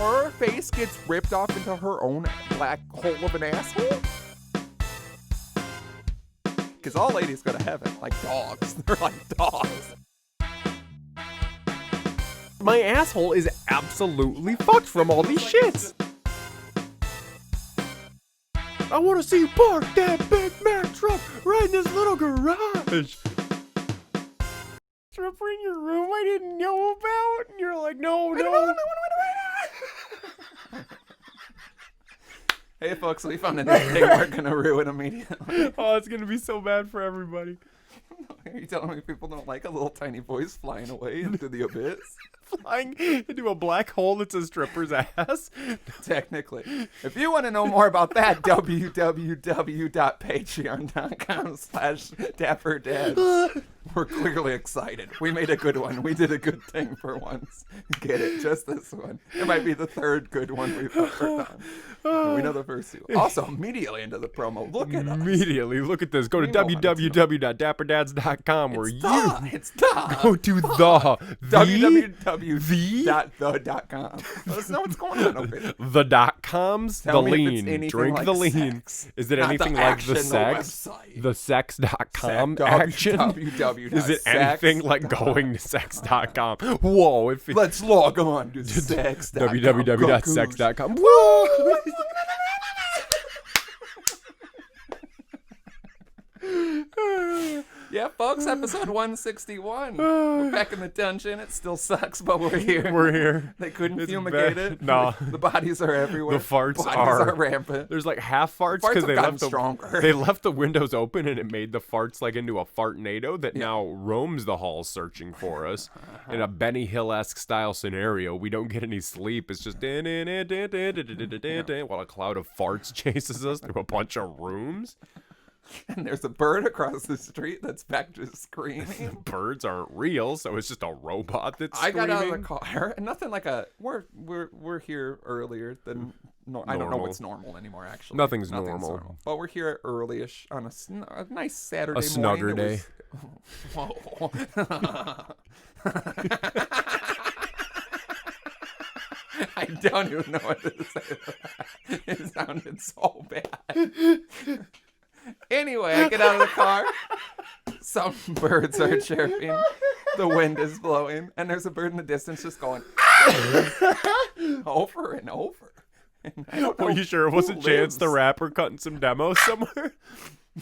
her face gets ripped off into her own black hole of an asshole? Because all ladies go to heaven like dogs. They're like dogs. My asshole is absolutely fucked from all these shits. I want to see you park that Big Mac truck right in this little garage. Stripper in your room I didn't know about? And you're like, no. Hey, folks, we found a new thing we're going to ruin immediately. Oh, it's going to be so bad for everybody. Are you telling me people don't like a little tiny voice flying away into the abyss? Flying into a black hole that's a stripper's ass? Technically. If you want to know more about that, www.patreon.com/dapperdads. We're clearly excited. We made a good one. We did a good thing for once. Get it? Just this one. It might be the third good one we've ever done. We know the first two. Also, immediately into the promo. Look at us. Immediately. Look at this. Go to www.dapperdadspodcast.com where It's the. go to the www.the.com. Let us know what's going on over here. the.coms, the Tell me if it's lean. anything Drink like the lean. sex. Is it Not anything the like action, the the sex? website. The sex.com action? Is it anything like going to sex.com? Whoa. Let's log on to sex.com. www.sex.com. Whoa. Yeah, folks, episode 161. We're back in the dungeon. It still sucks, but we're here. We're here. They couldn't It's fumigate bad. it. No. The bodies are everywhere. The farts bodies are rampant. There's like half farts Farts because have gotten stronger. they left the windows open and it made the farts like into a fartnado that now roams the halls searching for us in a Benny Hill-esque style scenario. We don't get any sleep. It's just while a cloud of farts chases us through a bunch of rooms. And there's a bird across the street that's back to screaming. Birds aren't real, so it's just a robot that's I screaming. got out of the car, and nothing like a. We're here earlier than. No, I don't know what's normal anymore. Actually, Nothing's normal. But we're here early-ish on a nice Saturday A snugger morning. day. Whoa. I don't even know what to say. It sounded so bad. Anyway, I get out of the car. Some birds are chirping. The wind is blowing. And there's a bird in the distance just going over and over. And I don't know Are you sure it wasn't who Chance the lives. Rapper cutting some demos somewhere?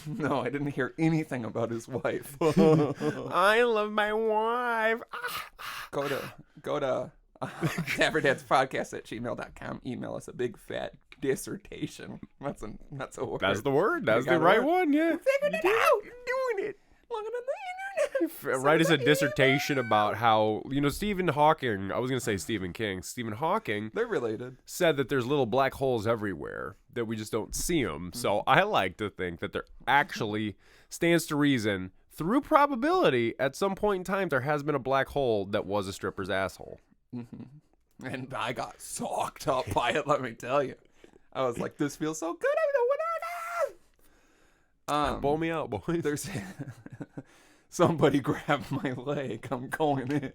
No, I didn't hear anything about his wife. I love my wife. Go to dapperdadspodcast@gmail.com. Email us a big fat dissertation. That's a word. That's the word. That's got the it right right. one, yeah. Figured it out. You're doing it. Look at the internet. Write us a dissertation about how, Stephen Hawking, I was going to say Stephen King. Stephen Hawking They're related. said that there's little black holes everywhere, that we just don't see them. So I like to think that there actually stands to reason, through probability, at some point in time, there has been a black hole that was a stripper's asshole. Mm-hmm. And I got sucked up by it, let me tell you. I was like, this feels so good. I don't know what I Blow me out, boys. There's somebody grab my leg. I'm going in.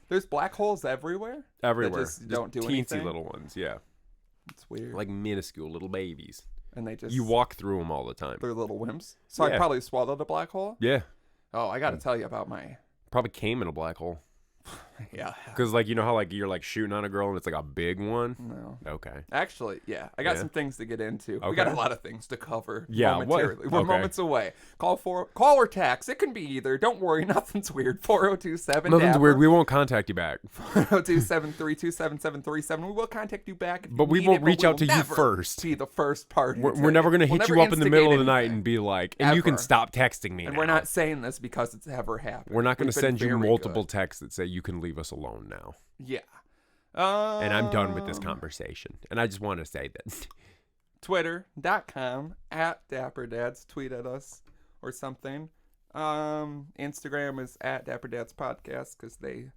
There's black holes everywhere. Everywhere. That just don't do teensy anything. little ones, yeah. It's weird. Like minuscule little babies. And they just You walk through them all the time. they're little wimps. So I Yeah. probably swallowed a black hole. Yeah. Oh, I got to tell you about my. Probably came in a black hole. Yeah. Because, you know how, you're, shooting on a girl and it's, a big one? No. Okay. Actually, yeah. I got Yeah. some things to get into. We Okay. got a lot of things to cover Yeah, what? momentarily. We're Okay. moments away. Call or text. It can be either. Don't worry. Nothing's weird. 4027 Nothing's Dapper. weird. We won't contact you back. 402-732-7737. We will contact you back. If But you we need won't it, reach we out will to you never first. Be the first party. We're never going to hit you up in the middle of the night and be like, and you can Ever. stop texting me And now. we're not saying this because it's ever happened. We're not going to We've been send you very multiple good. texts that say you can leave us alone now. Yeah. And I'm done with this conversation. And I just want to say that. Twitter.com/dapperdads. Tweet at us or something. Instagram is @dapperdadspodcast because they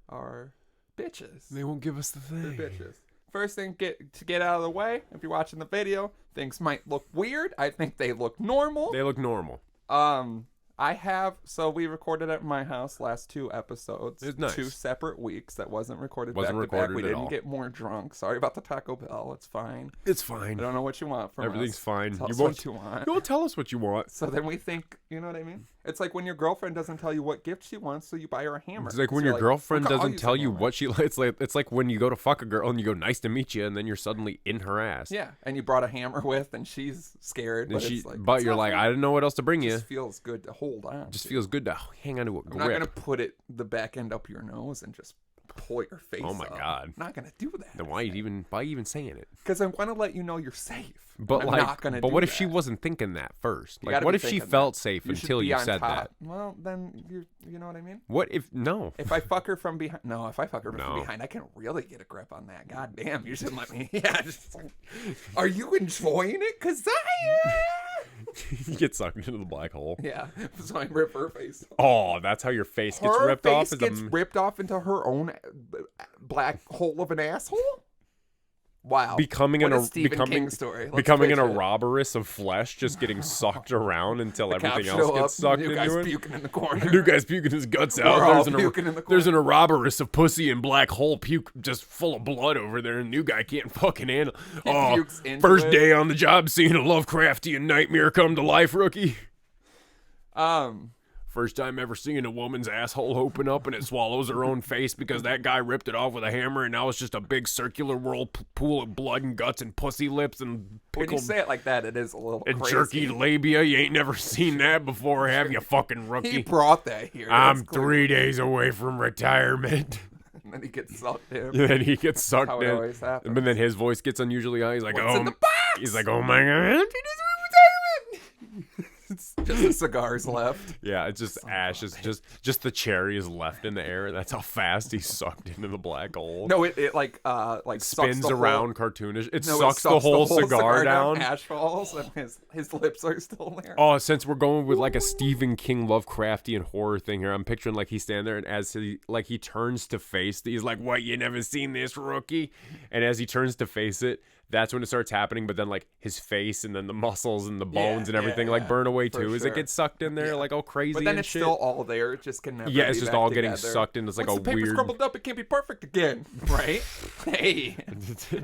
are bitches. They won't give us the They're thing. bitches. First thing to get out of the way, if you're watching the video, things might look weird. I think they look normal. They look normal. So we recorded at my house last 2 episodes. It's nice. 2 separate weeks that wasn't recorded Wasn't back to back. recorded We at didn't all. get more drunk. Sorry about the Taco Bell. It's fine. It's I fine. don't know what you want from Everything's us. fine. Tell You us won't. what you want. You won't tell us what you want. So then we think, you know what I mean? It's like when your girlfriend doesn't tell you what gift she wants, so you buy her a hammer. It's like when So your you're girlfriend "Okay, I'll doesn't use tell a you hammer." what she. It's like when you go to fuck a girl and you go, "Nice to meet you," and then you're suddenly in her ass. Yeah, and you brought a hammer with, and she's scared. And But, it's like, but it's you're like, nothing. I didn't know what else to bring It you. just feels good to hold on. Just to. feels good to hang on to a I'm not grip. gonna put the back end up your nose and just pull your face. Oh my up. God. I'm not gonna do that. Then why you even saying it? Because I want to let you know you're safe. But I'm like, not gonna but do what if that. she wasn't thinking that first? You Like, gotta what be if she thinking felt that. safe You should until be you on said top. that? Well, then you know what I mean. What if no? If I fuck her from behind, if I fuck her No. from behind, I can really get a grip on that. God damn, you should let me. Yeah, just like, are you enjoying it? Cause I You get sucked into the black hole. yeah. So I rip her face. Oh, that's how your face gets Her ripped face off. gets ripped off into her own black hole of an asshole. Wow. Becoming what an a Stephen King story. Let's becoming an pitch it. Ouroboros of flesh, just getting sucked around until Cops everything show else gets up, sucked new into guy's it. puking in the corner. New guy's puking his guts out. We're all There's puking in the there's corner. an Ouroboros of pussy and black hole puke just full of blood over there, and new guy can't fucking handle. Oh, pukes into first it. day on the job, seeing a Lovecraftian nightmare come to life, rookie. First time ever seeing a woman's asshole open up and it swallows her own face because that guy ripped it off with a hammer, and now it's just a big circular pool of blood and guts and pussy lips and When you pickled say it like that, it is a little and crazy. jerky labia. You ain't never seen that before, have you, fucking He rookie? brought that here. I'm That's clear. 3 days away from retirement. And then he gets sucked in. And then he gets sucked How it in. always happens. But then his voice gets unusually high. He's like, What's oh, in the box? he's like, oh my god. Just the cigars left. Yeah, it's just ash. It's just the cherry is left in the air. That's how fast he's sucked into the black hole. No, it like sucks Spins the around whole, cartoonish. It no, sucks the whole cigar down. Ash falls and his lips are still there. Oh, since we're going with like a Stephen King Lovecraftian horror thing here, I'm picturing like he's standing there, and as he turns to face, he's like, "What? You never seen this, rookie?" And as he turns to face it, that's when it starts happening. But then like his face and then the muscles and the bones and everything like burn away for too. As sure. it gets sucked in there like all crazy. But then and it's shit. still all there. It just can never. Yeah, be it's just back all getting together. sucked in. It's like Once a the paper's weird. crumpled up, it can't be perfect again, right? Hey,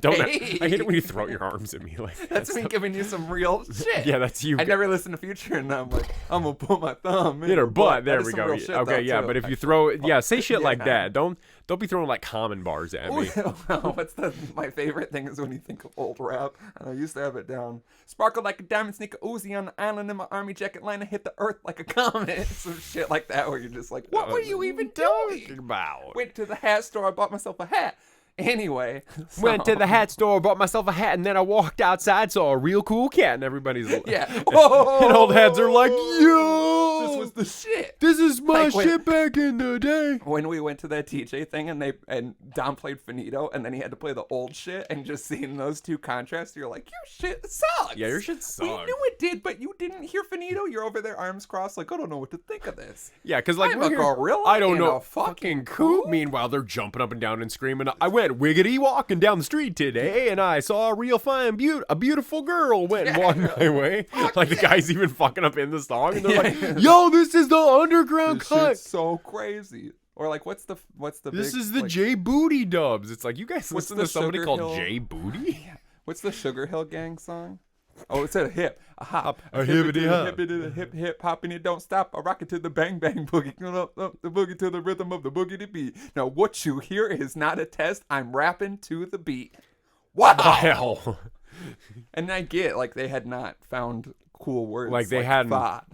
Don't. Hey. I hate it when you throw your arms at me like that. that's me giving you some real shit. Yeah, that's you. I never listen to Future, and I'm like, I'm gonna put my thumb in Hit her butt. That There is we some go. real shit, Okay, though, yeah, too. but if you throw it, yeah, say shit like Yeah. that. Don't be throwing like common bars at me. What's my favorite thing is when you think of old rap, and I used to have it down. Sparkle like a diamond, sneak a Uzi on the island in my army jacket, line and hit the earth like a comet. Some shit like that where you're just like, what were you even doing? About? Went to the hat store, I bought myself a hat. Anyway, Went to the hat store, bought myself a hat, and then I walked outside, saw a real cool cat, and everybody's yeah. and all the heads are like, yo, This was the shit. this is my Like when- shit back in the day. When we went to that TJ thing and Dom played Finito and then he had to play the old shit, and just seeing those two contrasts, you're like, your shit sucks. Yeah, your shit We sucks. knew it did, but you didn't hear Finito. You're over there, arms crossed, like, I don't know what to think of this. Yeah, because like I'm we're a here- gorilla I don't in know. a fucking coop. coop. Meanwhile, they're jumping up and down and screaming. I went wiggity walking down the street today, and I saw a real fine, a beautiful girl went and walked my way. Like the guy's even fucking up in the song, and they're like, "Yo, this is the underground This cut. shit's so crazy." Or like, what's the This big, is the like, J Booty Dubs." It's like you guys What's listen the to somebody Sugar called Hill- J Booty. what's the Sugar Hill Gang song? Oh, it's a hip, a hop, a hippity hop. hippity hip hip hop, and it don't stop. I rock it to the bang bang boogie, up the boogie to the rhythm of the boogie to beat. Now what you hear is not a test. I'm rapping to the beat. Wow. Wow. And I get like they had not found cool words. Like they hadn't thought.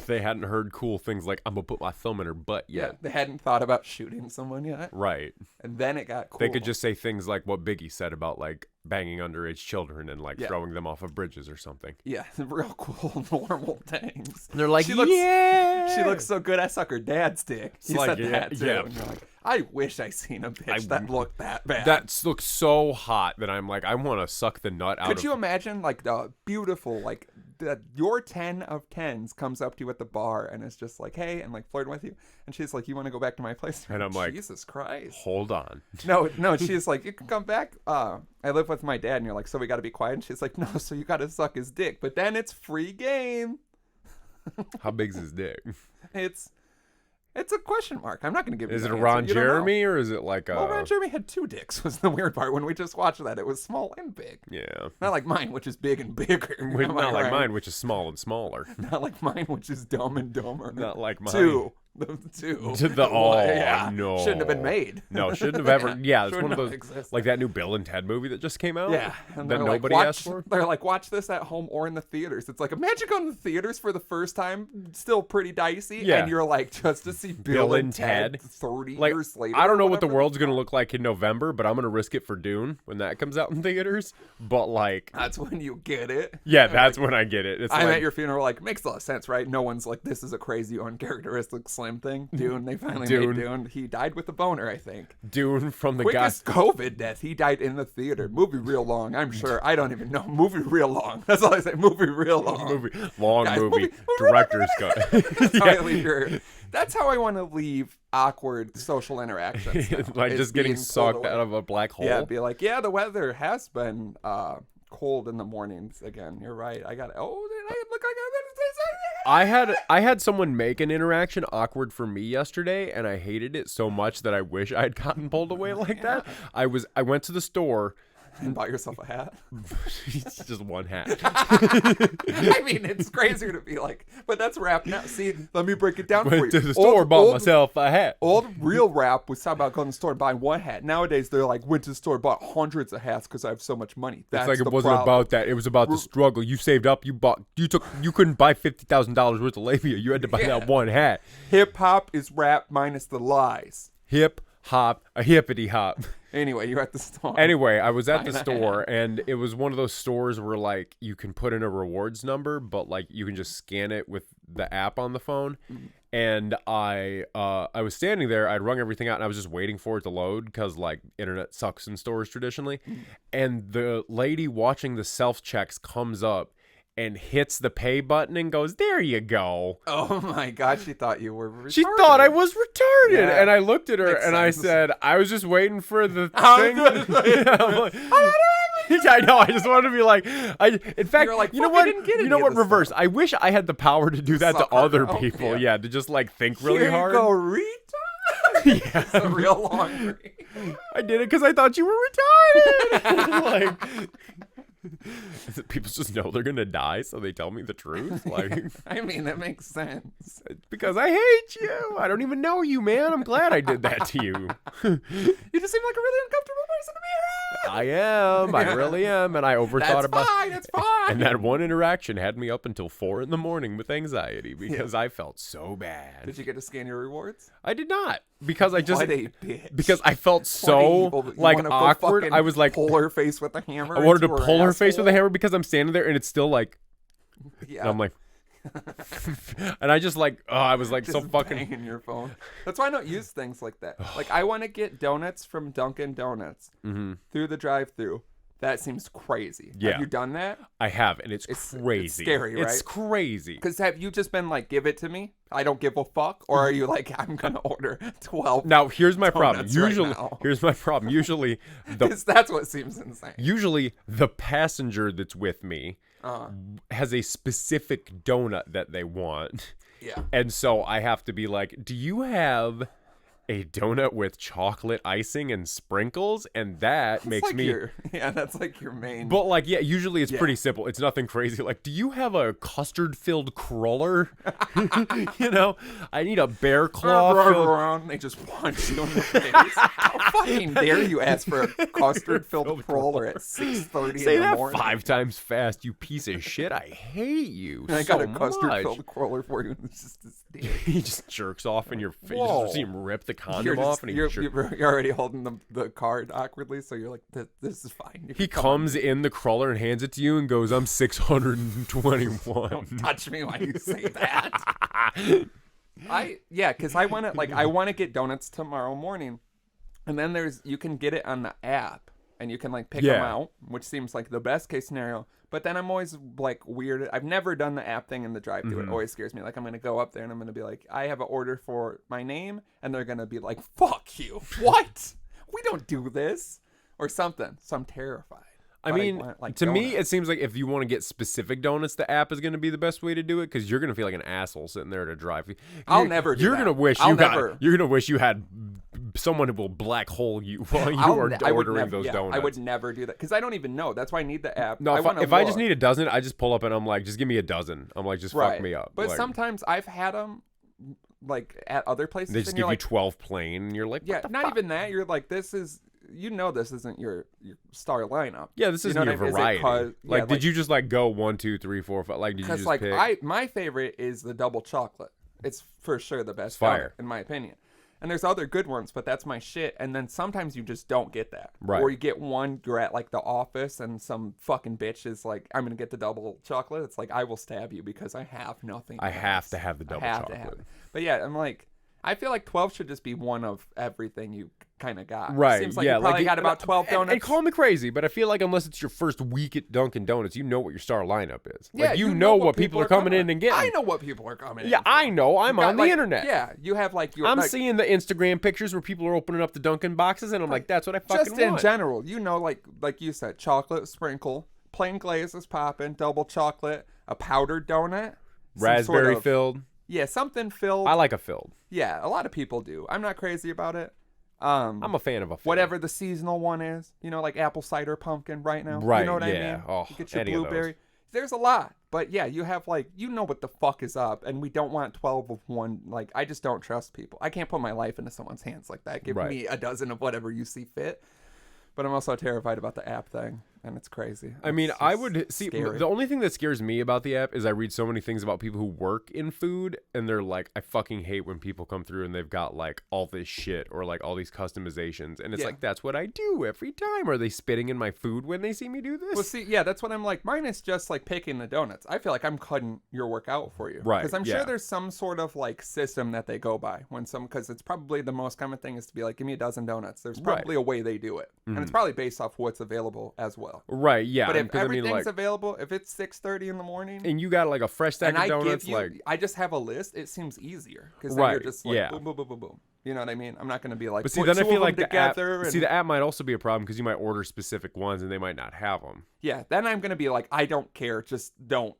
they hadn't heard cool things like "I'm gonna put my thumb in her butt" Yeah, yet. they hadn't thought about shooting someone yet. Right. And then it got cool. They could just say things like what Biggie said about like banging underage children and like Yeah. throwing them off of bridges or something. Yeah, real cool, normal things. They're like, she looks, yeah. she looks so good. I suck her dad's dick. You like, said yeah, that too. yeah. And you're like, I wish I seen a bitch that looked that bad. That looks so hot that I'm like, I want to suck the nut out Could of. you imagine like the beautiful like your 10 of 10s comes up to you at the bar and is just like, hey, and like flirting with you, and she's like, you want to go back to my place? And I'm like, Jesus Christ. Hold on. No, she's like, you can come back. I live with my dad, and you're like, so we got to be quiet. And she's like, no, so you got to suck his dick, but then it's free game. How big's his dick? It's a question mark. I'm not going to give you Is it the a answer. Ron You don't know. Jeremy or is it like a... Well, Ron Jeremy had 2 dicks was the weird part. When we just watched that, it was small and big. Yeah. Not like mine, which is big and bigger. Not like mine, which is small and smaller. Not like mine, which is dumb and dumber. Not like mine. 2. The 2. To the no. Shouldn't have been made. No, shouldn't have ever. Yeah, it's Shouldn't one of have those existed. like that new Bill and Ted movie that just came out. Yeah, that they're nobody like, asked for. They're like, watch this at home or in the theaters. It's like, imagine going to the theaters for the first time, still pretty dicey, Yeah. and you're like, just to see Bill and Ted 30 Like, years later. I don't know or what the whatever. world's gonna look like in November, but I'm gonna risk it for Dune when that comes out in theaters. But like, That's when you get it. yeah, that's when I get it. It's I'm like, at your funeral, like, makes a lot of sense, right? No one's like, this is a crazy, uncharacteristic Slim thing. Dune, they finally made Dune. He died with a boner, I think. Dune from the guy. Quickest COVID death. He died in the theater. Movie real long, I'm sure. I don't even know. Movie real long. That's all I say. Movie real long. Long Guys, movie. Director's cut. That's how I leave that's how I want to leave awkward social interactions. now, Like is just getting being pulled sucked away. out of a black hole. Yeah, be like, yeah, the weather has been cold in the mornings again. You're right. I got. Oh, did I look like I'm gonna say something? I had someone make an interaction awkward for me yesterday, and I hated it so much that I wish I had gotten pulled away like that. I went to the store. And buy yourself a hat. It's just one hat. I mean, it's crazier to be like, but that's rap now. See, let me break it down for you. Went to the store, bought myself a hat. Old real rap was talking about going to the store and buying one hat. Nowadays, they're like, went to the store, bought hundreds of hats because I have so much money. That's It's like the it wasn't problem. about that. It was about the struggle. You saved up. You couldn't buy $50,000 worth of labia. You had to buy that one hat. Hip hop is rap minus the lies. Hip hop, a hippity hop. Anyway, you're at the store. Anyway, I was at the Buying a store, and it was one of those stores where like you can put in a rewards number, but like you can just scan it with the app on the phone. And I was standing there. I'd rung everything out, and I was just waiting for it to load because like internet sucks in stores traditionally. And the lady watching the self checks comes up and hits the pay button and goes, "There you go." Oh my God, she thought you were retarded. She thought I was retarded. Yeah. And I looked at her Makes and I sense. said, I was just waiting for the I'm thing. good. Yeah, I'm like, I know. I just wanted to be like, in fact, You're like, you know "Fuck, I what? didn't get You any know of what? this Reverse. stuff." I wish I had the power to do that to Suck other her. Oh, people. yeah. Yeah, to just like think really Here hard. you go, retard. Yeah. It's a real long read. I did it because I thought you were retarded. Like, people just know they're gonna die, so they tell me the truth. Like, I mean, that makes sense. because I hate you. I don't even know you, man. I'm glad I did that to you. You just seem like a really uncomfortable person to be around. I am. I really am. And I overthought That's about fine. It's fine. And that one interaction had me up until 4 a.m. with anxiety because I felt so bad. Did you get to scan your rewards? I did not because I just What a bitch. because I felt What so evil that you like wanna go awkward. fucking I was like, pull her face with a hammer. I wanted to into her pull her face with a asshole? hammer because I'm standing there and it's still like, Yeah. and I'm like, and I just like, oh, I was like Just so fucking. banging your phone. That's why I don't use things like that. Like I want to get donuts from Dunkin' Donuts through the drive-through. That seems crazy. Yeah. Have you done that? I have, and it's It's crazy. scary, right? It's crazy. Because have you just been like, give it to me? I don't give a fuck. Or are you like, I'm gonna order 12? Now here's my problem. Donuts right Usually, now. here's my problem. Usually, Because that's what seems insane. the passenger that's with me has a specific donut that they want. Yeah. And so I have to be like, do you have a donut with chocolate icing and sprinkles? And that makes like me... that's like your main. But like, yeah, usually it's pretty simple. It's nothing crazy. Like, do you have a custard-filled cruller? You know, I need a bear claw filled... They just punch you in the face. How fucking dare you ask for a custard-filled crawler at 6:30 Say in the that morning? 5 times fast, you piece of shit. I hate you And I so got a custard-filled much. crawler for you. And it's just this dick. He just jerks off in your face. You Whoa. just see him rip the condom You're, off. just, And he you're already holding the card awkwardly, so you're like, this is fine. You He can come on. comes in the crawler and hands it to you and goes, "I'm 621." Don't touch me while you say that. Because I want to get donuts tomorrow morning, and then you can get it on the app, and you can like pick them Yeah. out, which seems like the best case scenario. But then I'm always like weird. I've never done the app thing in the drive-thru. It always scares me. Like I'm gonna go up there and I'm gonna be like, I have an order for my name, and they're gonna be like, fuck you. What? We don't do this or something. So I'm terrified. I but mean, want, like, to me, donuts. it seems like if you want to get specific donuts, the app is going to be the best way to do it because you're going to feel like an asshole sitting there to drive. I'll never do You're that. gonna wish I'll you never. got. You're gonna wish you had someone who will black hole you while you are I would ordering never, those yeah, donuts. I would never do that because I don't even know. That's why I need the app. No, I if I just need a dozen, I just pull up and I'm like, just give me a dozen. I'm like, just fuck me up. But like, sometimes I've had them like at other places. they just and give you're you like, 12 plain, and you're like, yeah, what the not fuck? even that. You're like, this is, this isn't your star lineup. Yeah, this You isn't know your what I mean? Is it variety. 'cause- Like, yeah, did you just like go 1, 2, 3, 4, 5? Like, did you Because just like pick? my favorite is the double chocolate. It's for sure the best fire. donut, in my opinion. And there's other good ones, but that's my shit. And then sometimes you just don't get that. Right. Or you get one, you're at like the office and some fucking bitch is like, I'm going to get the double chocolate. It's like, I will stab you because I have nothing I else. have to have the double I have to chocolate. have it. But yeah, I'm like, I feel like 12 should just be one of everything you kind of got. Right. Seems like yeah. you probably like, got about 12 donuts. And call me crazy, but I feel like unless it's your first week at Dunkin' Donuts, you know what your star lineup is. Yeah, Like, you know what people are coming in and getting. I know what people are coming in. Yeah, I know. I'm You got, on the like, internet. Yeah, you have like your. I'm like, seeing the Instagram pictures where people are opening up the Dunkin' boxes, and I'm like, that's what I fucking just in want. general, like you said, chocolate sprinkle, plain glaze is popping, double chocolate, a powdered donut, some Raspberry sort of- filled. Yeah, something filled. I like a filled. Yeah, a lot of people do. I'm not crazy about it. I'm a fan of a filled. Whatever the seasonal one is, like apple cider pumpkin right now. Right, You know what I yeah. mean? Oh, you get your any of those. blueberry. There's a lot. But yeah, you have like, what the fuck is up. And we don't want 12 of one. Like, I just don't trust people. I can't put my life into someone's hands like that. Give Right. me a dozen of whatever you see fit. But I'm also terrified about the app thing. And it's crazy. I mean, It's I just would see scary. the only thing that scares me about the app is I read so many things about people who work in food and they're like, I fucking hate when people come through and they've got like all this shit or like all these customizations. And it's Yeah. like, that's what I do every time. Are they spitting in my food when they see me do this? Well, see, yeah, that's what I'm like. Mine is just like picking the donuts. I feel like I'm cutting your work out for you. Right, Because I'm yeah. sure there's some sort of like system that they go by because it's probably the most common thing is to be like, give me a dozen donuts. There's probably a way they do it. And it's probably based off what's available as well. Right, yeah. But if because I mean, everything's like, available, if it's 6:30 in the morning, and you got like a fresh stack and of I donuts, give you, like, I just have a list. It seems easier because then you're Right, just like yeah. boom, boom, boom, boom, boom. You know what I mean? I'm not going to be like, but see, put then I two feel of like them the app. together. See, the app might also be a problem because you might order specific ones and they might not have them. Yeah, then I'm gonna be like, I don't care, just don't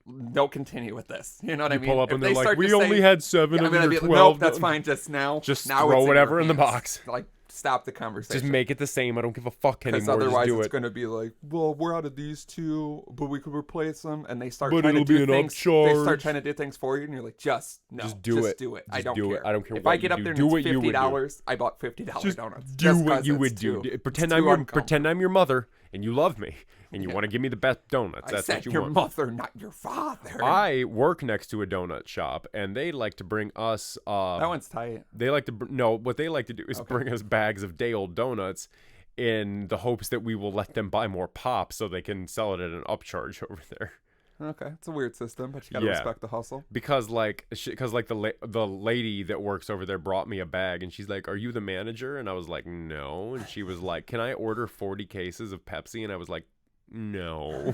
continue with this. You know what I mean? Pull up If and they they're like, start we to only say- had 7 Yeah, I'm of gonna your be 12. like, nope, that's fine. Just now, Just now throw it's whatever your in the hands. box. Like, stop the conversation. Just make it the same. I don't give a fuck Because anymore. otherwise, Just do it's it. gonna be like, well, we're out of these two, but we could replace them, and they start But trying to it'll be do an things. They upcharge. start trying to do things for you, and you're like, just do it. do it. I Just don't do care. it. I don't care if what I get you up do. there and Do it's what you would do. $50, I bought $50 Just donuts. do just what 'cause you it's would do. too- Pretend it's I'm too your uncomfortable. mother and you love me and you want to give me the best donuts. I That's said what you your want. mother, not your father. I work next to a donut shop and they like to bring us. That one's tight. They like to what they like to do is bring us bags of day old donuts in the hopes that we will let them buy more pop so they can sell it at an upcharge over there. Okay, it's a weird system, but you gotta Yeah. respect the hustle. Because the lady that works over there brought me a bag and she's like, "Are you the manager?" And I was like, "No." And she was like, "Can I order 40 cases of Pepsi?" And I was like, "No."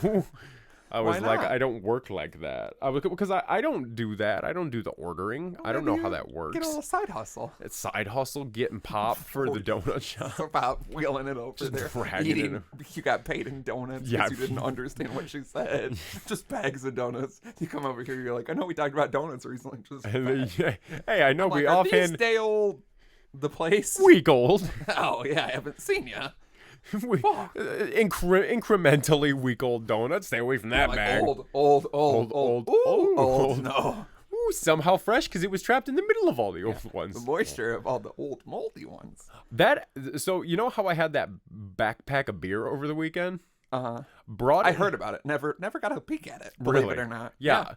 I was Why like, not? I don't work like that. Because I don't do that. I don't do the ordering. I don't know how that works. Get a little side hustle. It's side hustle, getting pop for the donut shop. It's about wheeling it over there. dragging Eating, it. you got paid in donuts Yeah. because you didn't understand what she said. Just bags of donuts. You come over here, you're like, I know we talked about donuts recently. Just And then, bags. hey, I know I'm we like, are these offhand day old the place? week old. Oh, yeah, I haven't seen ya. Incrementally week old donuts. Stay away from that Like bag. old. Old, Ooh, old. no. Ooh, somehow fresh because it was trapped in the middle of all the old The ones. moisture of all the old moldy ones. So you know how I had that backpack of beer over the weekend? Uh-huh. Brought I it. heard about it. Never got a peek at it, believe Really? it or not. Yeah.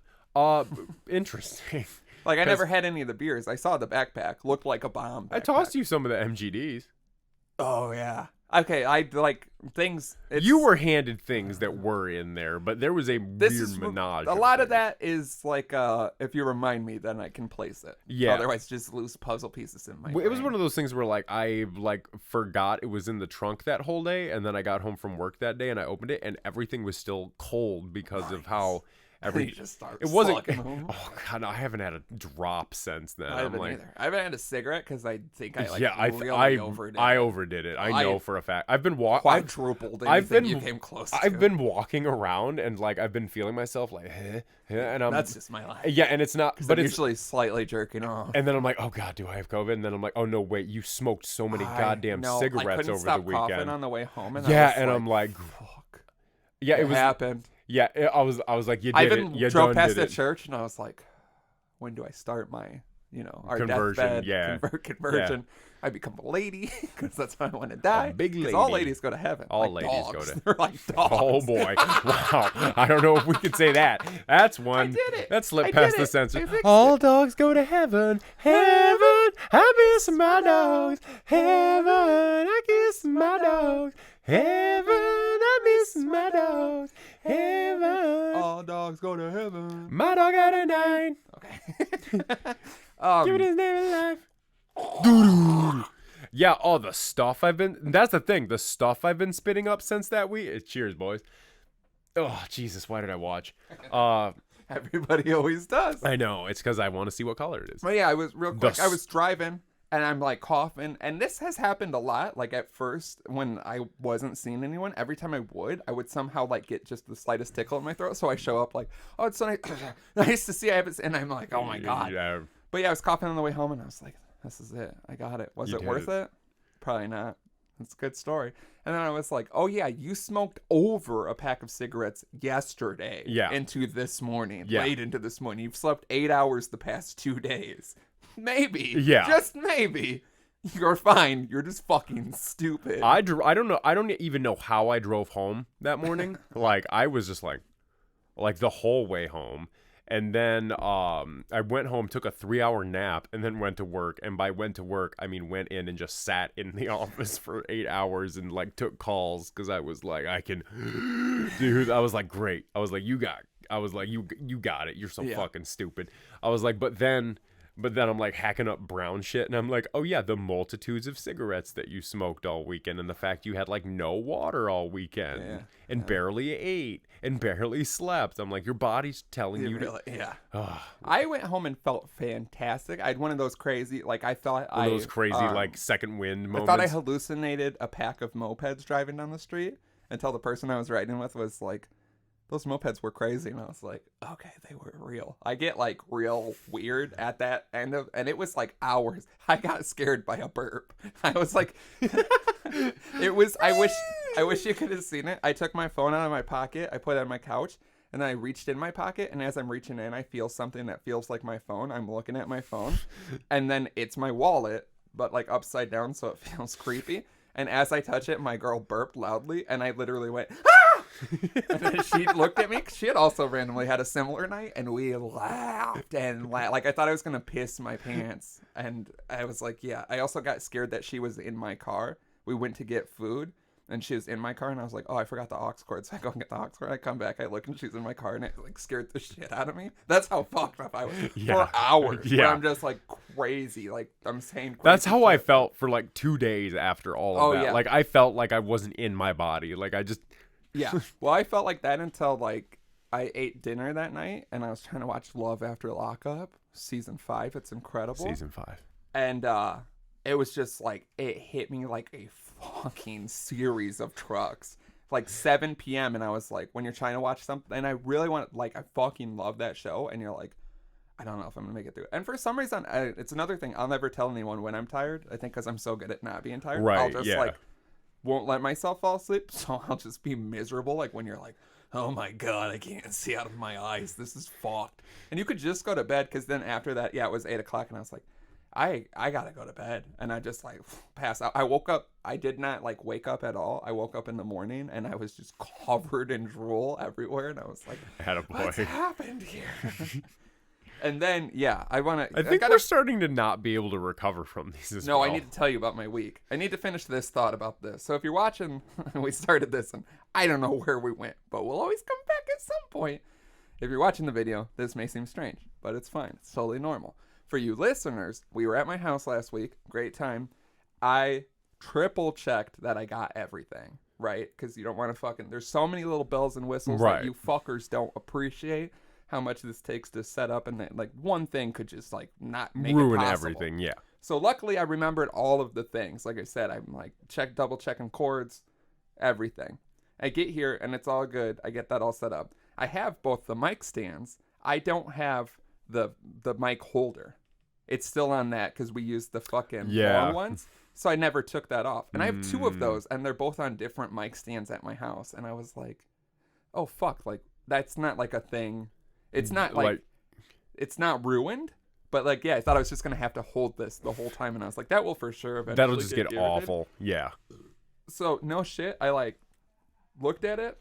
Interesting. Like, I never had any of the beers. I saw the backpack. Looked like a bomb. I tossed you some of the MGDs. Oh, yeah. Okay, I like things. You were handed things that were in there, but there was a weird menage. A lot of that is like, if you remind me, then I can place it. Yeah. Otherwise, just loose puzzle pieces in my It was brain. one of those things where like I forgot it was in the trunk that whole day, and then I got home from work that day and I opened it and everything was still cold because of how You just start It wasn't. slugging them. Oh god, I haven't had a drop since then. I haven't either. I haven't had a cigarette because I think I really overdid it. I overdid it. I know for a fact. I've been quadrupled anything you came close to. I've been walking around and like I've been feeling myself like, and that's just my life. Yeah, and it's not. But I'm it's usually slightly jerking off. And then I'm like, oh god, do I have COVID? And then I'm like, oh no, wait, you smoked so many goddamn cigarettes over the weekend. Coughing on the way home. And I'm like, fuck. Yeah, it happened. Yeah, I was like, you did it. You drove past the church and I was like, when do I start my, our conversion? Deathbed conversion. Yeah. I become a lady because that's how I want to die. A big lady. All ladies go to heaven. All like ladies dogs. go to. They're like dogs. Oh boy! Wow. I don't know if we could say that. That's one. I did it. That slipped past the censor. All dogs go to heaven. Heaven. I miss my dogs. Heaven. I kiss my dogs. Heaven. I miss my dogs. Heaven. All dogs go to heaven. My dog had a 9. Okay. Give it his name in life. Yeah, all the stuff that's the thing, the stuff I've been spitting up since that week. Cheers, boys. Oh, Jesus, why did I watch? Everybody always does. I know, it's because I want to see what color it is. Well, yeah, I was real quick. I was driving and I'm like coughing, and this has happened a lot. Like at first, when I wasn't seeing anyone, every time I would somehow like get just the slightest tickle in my throat. So I show up like, oh, it's so nice, nice to see you. And I'm like, oh my God. Yeah. But yeah, I was coughing on the way home and I was like, this is it. I got it. Was it worth it? Probably not. It's a good story. And then I was like, oh yeah, you smoked over a pack of cigarettes yesterday into this morning, late into this morning. You've slept 8 hours the past 2 days. Maybe. Yeah. Just maybe. You're fine. You're just fucking stupid. I don't know. I don't even know how I drove home that morning. Like, I was just like the whole way home. And then I went home, took a 3-hour nap, and then went to work. And by went to work, I mean went in and just sat in the office for 8 hours and like took calls because I was like, I can, dude. I was like, great. I was like, you got it. You're so fucking stupid. I was like, but then I'm like hacking up brown shit, and I'm like, oh yeah, the multitudes of cigarettes that you smoked all weekend, and the fact you had like no water all weekend, and barely ate, and barely slept. I'm like, your body's telling you really, I went home and felt fantastic. I had one of those crazy, like I thought like second wind moments. I thought I hallucinated a pack of mopeds driving down the street until the person I was riding with was like, those mopeds were crazy. And I was like, okay, they were real. I get like real weird at that end of, and it was like hours. I got scared by a burp. I was like, I wish you could have seen it. I took my phone out of my pocket. I put it on my couch, and then I reached in my pocket. And as I'm reaching in, I feel something that feels like my phone. I'm looking at my phone, and then it's my wallet, but like upside down. So it feels creepy. And as I touch it, my girl burped loudly, and I literally went, ah! And then she looked at me. She had also randomly had a similar night, and we laughed and laughed. Like, I thought I was going to piss my pants. And I was like, yeah. I also got scared that she was in my car. We went to get food, and she was in my car, and I was like, oh, I forgot the aux cord. So I go and get the aux cord. I come back, I look, and she's in my car, and it like scared the shit out of me. That's how fucked up I was for hours. Yeah. I'm just like crazy. Like, I'm saying crazy. That's how I felt for like 2 days after all of that. Yeah. Like, I felt like I wasn't in my body. Like, I just... Yeah. Well, I felt like that until like I ate dinner that night, and I was trying to watch Love After Lockup, season 5. It's incredible. Season 5. And it was just like, it hit me like a fucking series of trucks. Like 7 p.m. and I was like, when you're trying to watch something, and I really want, like, I fucking love that show, and you're like, I don't know if I'm gonna make it through. And for some reason, it's another thing. I'll never tell anyone when I'm tired. I think because I'm so good at not being tired. Right. I'll just like won't let myself fall asleep, so I'll just be miserable. Like when you're like, oh my God, I can't see out of my eyes. This is fucked. And you could just go to bed, because then after that, it was 8 o'clock, and I was like, I gotta go to bed. And I just like passed out. I woke up. I did not like wake up at all. I woke up in the morning, and I was just covered in drool everywhere. And I was like, what's happened here? And then, I think we're starting to not be able to recover from these as well. No, I need to tell you about my week. I need to finish this thought about this. So if you're watching, we started this, and I don't know where we went, but we'll always come back at some point. If you're watching the video, this may seem strange, but it's fine. It's totally normal. For you listeners, we were at my house last week. Great time. I triple checked that I got everything, right? Because you don't want to there's so many little bells and whistles that you fuckers don't appreciate. how much this takes to set up, and then like one thing could just like not make Ruin it possible. everything. Yeah. So luckily I remembered all of the things. Like I said, I'm like double checking cords, everything. I get here and it's all good. I get that all set up. I have both the mic stands. I don't have the mic holder. It's still on that because we used the fucking long ones. So I never took that off. And I have 2 of those, and they're both on different mic stands at my house. And I was like, oh, fuck. Like, that's not like a thing. It's not like it's not ruined. But like, yeah, I thought I was just going to have to hold this the whole time. And I was like, that will for sure eventually That'll just get irritated. awful. Yeah. So no shit. I like looked at it.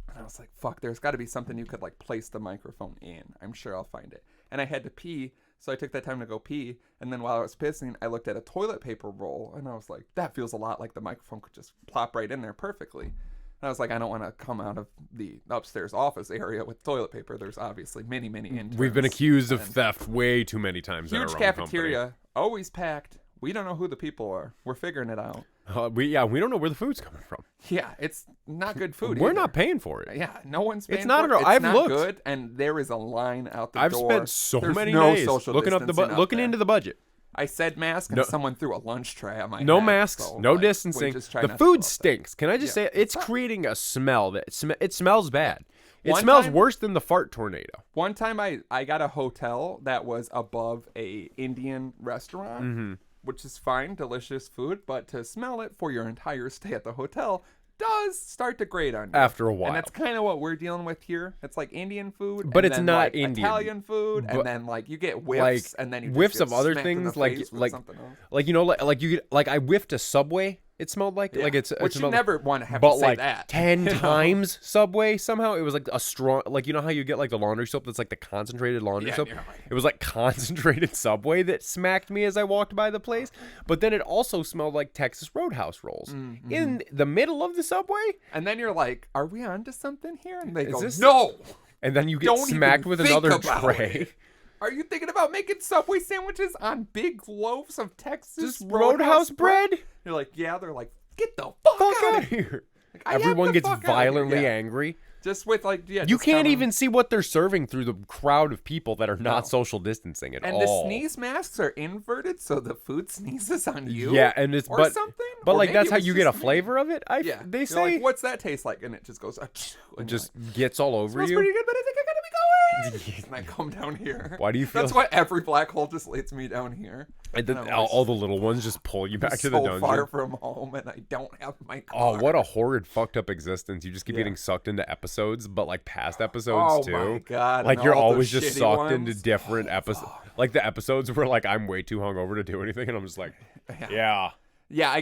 And I was like, fuck, there's got to be something you could like place the microphone in. I'm sure I'll find it. And I had to pee. So I took that time to go pee. And then while I was pissing, I looked at a toilet paper roll. And I was like, that feels a lot like the microphone could just plop right in there perfectly. And I was like, I don't want to come out of the upstairs office area with toilet paper. There's obviously many interns. We've been accused of theft way too many times. Huge at our own cafeteria, company. always packed. We don't know who the people are. We're figuring it out. We don't know where the food's coming from. Yeah, it's not good food. We're either. not paying for it. Yeah, no one's paying It's not for at it. all. It's I've not looked. good, and there is a line out the I've door. spent so There's many no days social looking up the distancing out looking there. into the budget. I said mask, and someone threw a lunch tray at my No head, masks, so, no like, distancing. we just try The not to go food outside. stinks. Can I just say it's creating a smell that it smells bad. It One smells time- worse than the fart tornado. One time I got a hotel that was above a Indian restaurant, which is fine, delicious food, but to smell it for your entire stay at the hotel does start to grate on you. After a while. And that's kind of what we're dealing with here. It's like Indian food, But and it's then, not like, Indian. Italian food, But- and then like you get whiffs, like and then you just whiffs get of other smacked in the things, like face with like something else. like you know like you get, like I whiffed a Subway. It smelled like Yeah. it Which you smelled never want to have but to say like that 10 you know? times Subway somehow. It was like a strong, like you know how you get like the laundry soap that's like the concentrated laundry Yeah, soap. you're like- It was like concentrated Subway that smacked me as I walked by the place. But then it also smelled like Texas Roadhouse rolls in the middle of the Subway. And then you're like, "Are we on to something here?" And they go, this- "No." And then you get Don't smacked even with think another about tray. it. Are you thinking about making Subway sandwiches on big loaves of Texas Just Roadhouse bread? You're like, yeah. They're like, get the fuck Fuck out out of here. here. I have Everyone the gets fuck outta here. violently Yeah. angry. Just with like, yeah. You just can't coming- even see what they're serving through the crowd of people that are not No. social distancing at And all. the sneeze masks are inverted, so the food sneezes on you. Yeah, and it's or but something. but Or like maybe that's it how was you get a just me. flavor of it. Yeah. They You're say like, what's that taste like? And it just goes, it just gets all over smells you. pretty good, but I think I gotta be going. And I come down here. Why do you feel- That's why every black hole just leads me down here. And And then I'm all the little ones just pull you back to the so dungeon. far from home, and I don't have my car. Oh, what a horrid, fucked up existence! You just keep Yeah. getting sucked into episodes, but like past episodes Oh too. my God, Like and you're all the always just shitty sucked into ones. different episodes. Like the episodes where like I'm way too hungover to do anything, and I'm just like, yeah. Yeah, I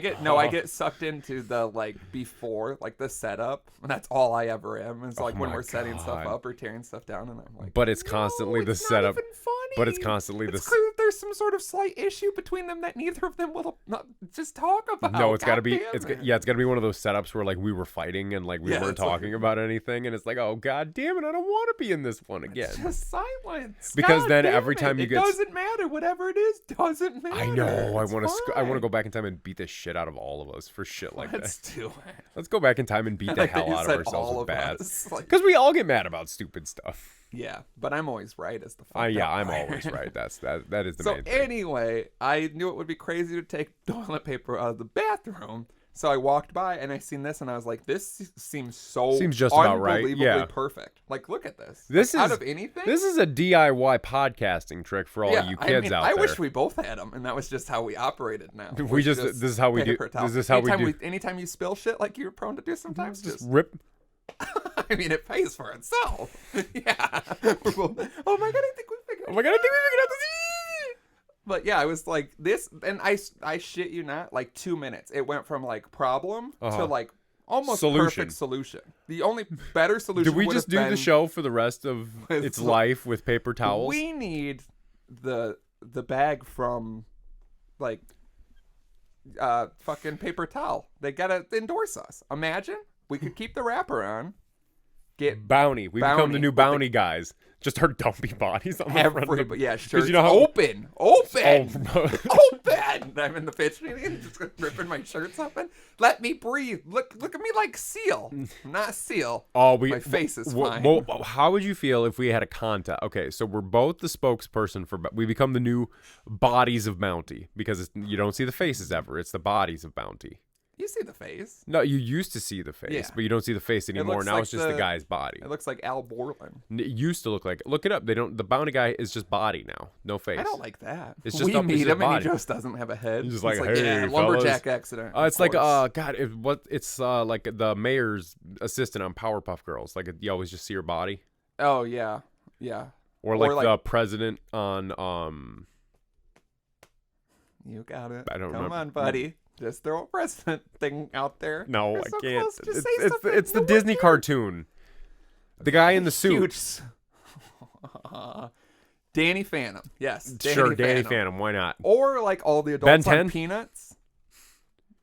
get sucked into the like before, like the setup. And that's all I ever am. It's like when my we're setting stuff God. up or tearing stuff down, and I'm like, But it's constantly no, the it's setup. Not even funny. But it's constantly it's the. clear that there's some sort of slight issue between them that neither of them will not just talk about. No, it's got to be. God It's damn it. yeah, it's got to be one of those setups where like we were fighting and like we Yeah, weren't it's like- talking about anything, and it's like, oh god damn it, I don't want to be in this one again. Just silence. Because God then damn every it. time you it get s- doesn't matter. Whatever it is, doesn't matter. I know. I It's want to. I want to fine. go back in time and beat the shit out of all of us for shit like Let's that. do it. Let's go back in time and beat the Like that hell you out said of ourselves all with of bad. us. Like, Because we all get mad about stupid stuff. yeah, but I'm always right as the. Yeah, fucked I'm up always part. right. That is the So main thing. anyway, I knew it would be crazy to take toilet paper out of the bathroom. So I walked by and I seen this and I was like, this seems so Seems just about right, unbelievably yeah. perfect. Like, look at this. This Like, out is- of anything. This is a DIY podcasting trick for all yeah, you kids out I there. wish we both had them, and that was just how we operated. Now We just- this is how we do- paper towel. this is how we Anytime do- Anytime you spill shit like you're prone to do sometimes, just Rip. I mean, it pays for itself. Yeah. Oh my god, I think we figured. Oh my god, I think we figured out this. But yeah, I was like this, and I shit you not, like 2 minutes. It went from like problem to like almost Solution. perfect solution. The only better solution. Did we would just have do the been, show for the rest of with its the- life with paper towels? We need the bag from like fucking paper towel. They gotta endorse us. Imagine we could keep the wrapper on. Get Bounty. We become the Bounty new with the- bounty guys. Just our dumpy bodies on the front of Everybody, the... yeah, shirts you know how- open. Open. Oh. Open. I'm in the fidgeting and just ripping my shirts open. Let me breathe. Look at me like Seal. I'm not Seal. Oh, my face is fine. Well, how would you feel if we had a contest? Okay, so we're both the spokesperson for... We become the new bodies of Bounty because you don't see the faces ever. It's the bodies of Bounty. You see the face. No, you used to see the face, Yeah. but you don't see the face anymore. Now like it's just the guy's body. It looks like Al Borland. It used to look like... Look it up. They don't... The Bounty guy is just body now. No face. I don't like that. It's just we up- it's meet just him and body. he just doesn't have a head. He's just It's like, "Hey, yeah, lumberjack accident. It's of like course. God, it's like the mayor's assistant on Powerpuff Girls. Like you always just see her body, Oh yeah, yeah. or like the president on You got it. I don't Come remember. on, buddy. Just throw a president thing out there. No, You're I so can't. close. Just say something. It's the No one Disney cares. cartoon. The guy in the suit. Huge. Danny Phantom. Yes. Danny Phantom. Why not? Or like all the Ben adults on 10? Peanuts.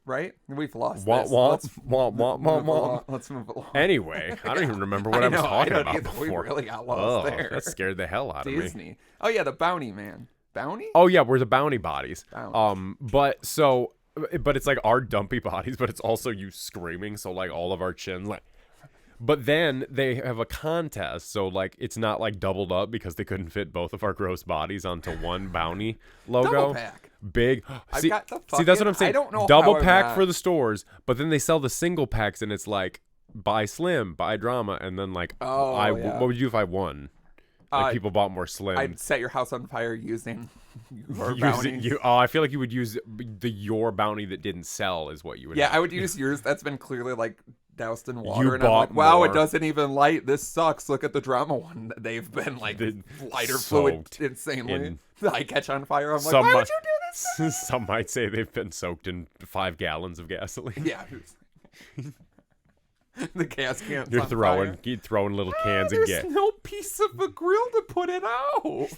Right? We've lost Wah, this. wah, Let's wah, wah, wah, move wah. along. Let's move along. Anyway, I don't even remember what I was know, talking don't about either. before. We really got lost Oh, there. that scared the hell out of me. Disney. Oh yeah, the Bounty Man. Bounty? Oh yeah, we're the bounty bodies. Bounty. But it's like our dumpy bodies, but it's also you screaming, so like all of our chins like. But then they have a contest, so like it's not like doubled up because they couldn't fit both of our gross bodies onto one bounty logo. Double pack. Big. I've See, got the see, that's what fucking- I'm saying. I don't know Double how I'm pack not- for the stores, but then they sell the single packs, and it's like buy slim, buy drama, and then like Oh, yeah. what would you do if I won? Like people bought more slim. I'd set your house on fire using your bounties. I feel like you would use your bounty that didn't sell is what you would. Yeah, have. I would use yours. That's been clearly like doused in water, and I'm bought like, wow, more. it doesn't even light. This sucks. Look at the drama one. They've been like lighter fluid soaked insanely. in- I catch on fire. I'm like, Some why might- would you do this? Some might say they've been soaked in 5 gallons of gasoline. Yeah. The gas cans. You're on throwing, fire. keep throwing little cans of There's gas. no piece of a grill to put it out.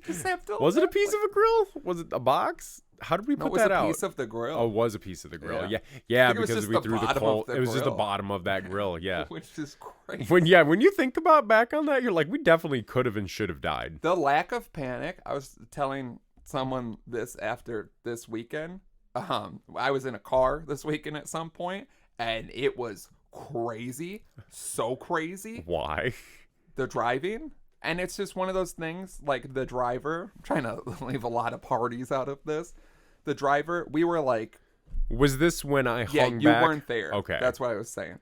Just have to. Was it a piece of a grill? Was it a box? How did we No, put it was that a out? piece of the grill. Oh, it was a piece of the grill. Yeah. Yeah, think it was because just we the threw the bottom coal. of the It was just the grill. bottom of that grill. Yeah. Which is crazy. When you think about back on that, you're like, we definitely could have and should have died. The lack of panic. I was telling someone this after this weekend. I was in a car this weekend at some point, and it was crazy, so crazy. Why? The driving, and it's just one of those things. Like the driver, I'm trying to leave a lot of parties out of this. The driver, we were like, Was this when I yeah, hung you back? weren't there. Okay. That's what I was saying.